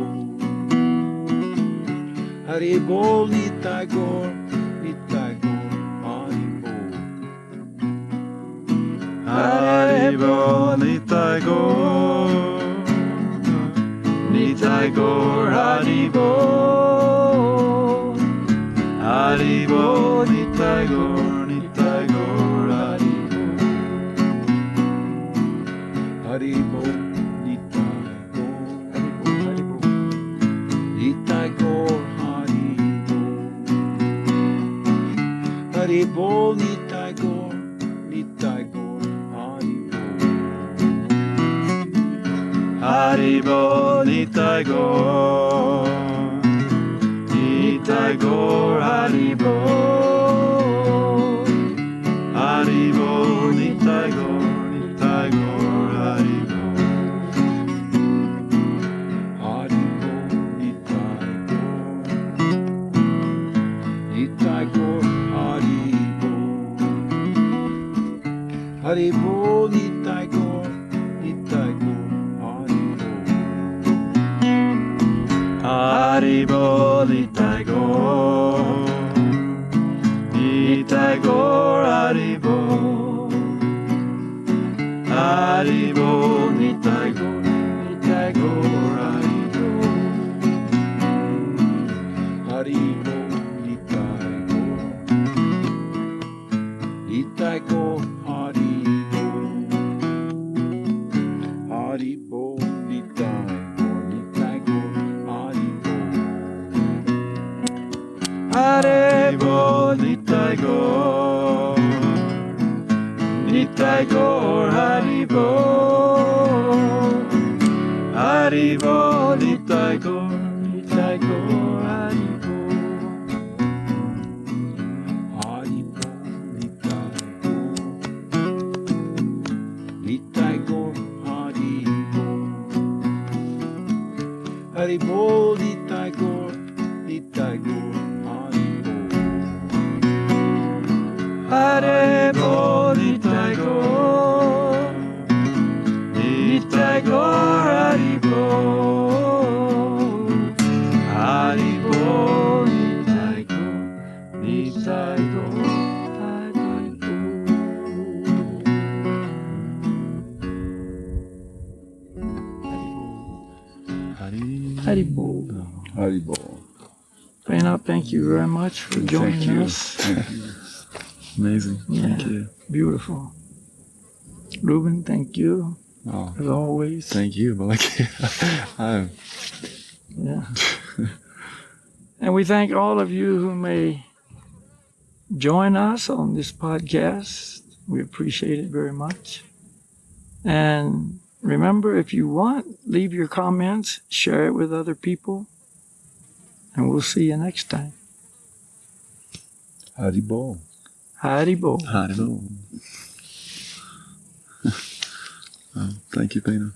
[SPEAKER 2] Haribo, nitai gor, haribo. Haribo, nitai gor. Nitai gor, haribo. Haribo, nitai gor, haribo. Haribo, nitai gor. Haribo, nitai gor, haribo. Haribo, nitai gor, haribo, nitai gor. Nitai gor, haribo. Haribo, nitai gor, haribo. Haribo, nitai gor. Nitai gor, haribo. Haribo, nitai gor, haribo, nitai gor. Nitai gor, haribo. Haribo, nitai gor, haribo. Haribo, nitai gor. Nitai gor, haribo. Haribo, nitai gor, haribo. Haribo, nitai gor. Nitai gor, haribo. Haribo, nitai gor, haribo. Haribo, nitai gor. Nitai gor, haribo. Haribo, nitai gor, haribo. Haribo, nitai gor. Nitai gor, haribo. Haribo, nitai gor, haribo. Haribo.
[SPEAKER 1] Haribo.
[SPEAKER 3] Phenop, thank you very much for joining
[SPEAKER 1] Thank you.
[SPEAKER 3] us.
[SPEAKER 1] Thank you.
[SPEAKER 2] Amazing.
[SPEAKER 3] Yeah.
[SPEAKER 2] Thank you.
[SPEAKER 3] Beautiful. Ruben, thank you,
[SPEAKER 2] Oh,
[SPEAKER 3] as always.
[SPEAKER 2] thank you, Balakhilya.
[SPEAKER 3] Yeah. And we thank all of you who may join us on this podcast. We appreciate it very much. And remember, if you want, leave your comments, share it with other people, and we'll see you next time.
[SPEAKER 1] Haribo.
[SPEAKER 3] Haribo.
[SPEAKER 2] Haribo. Thank you, Pena.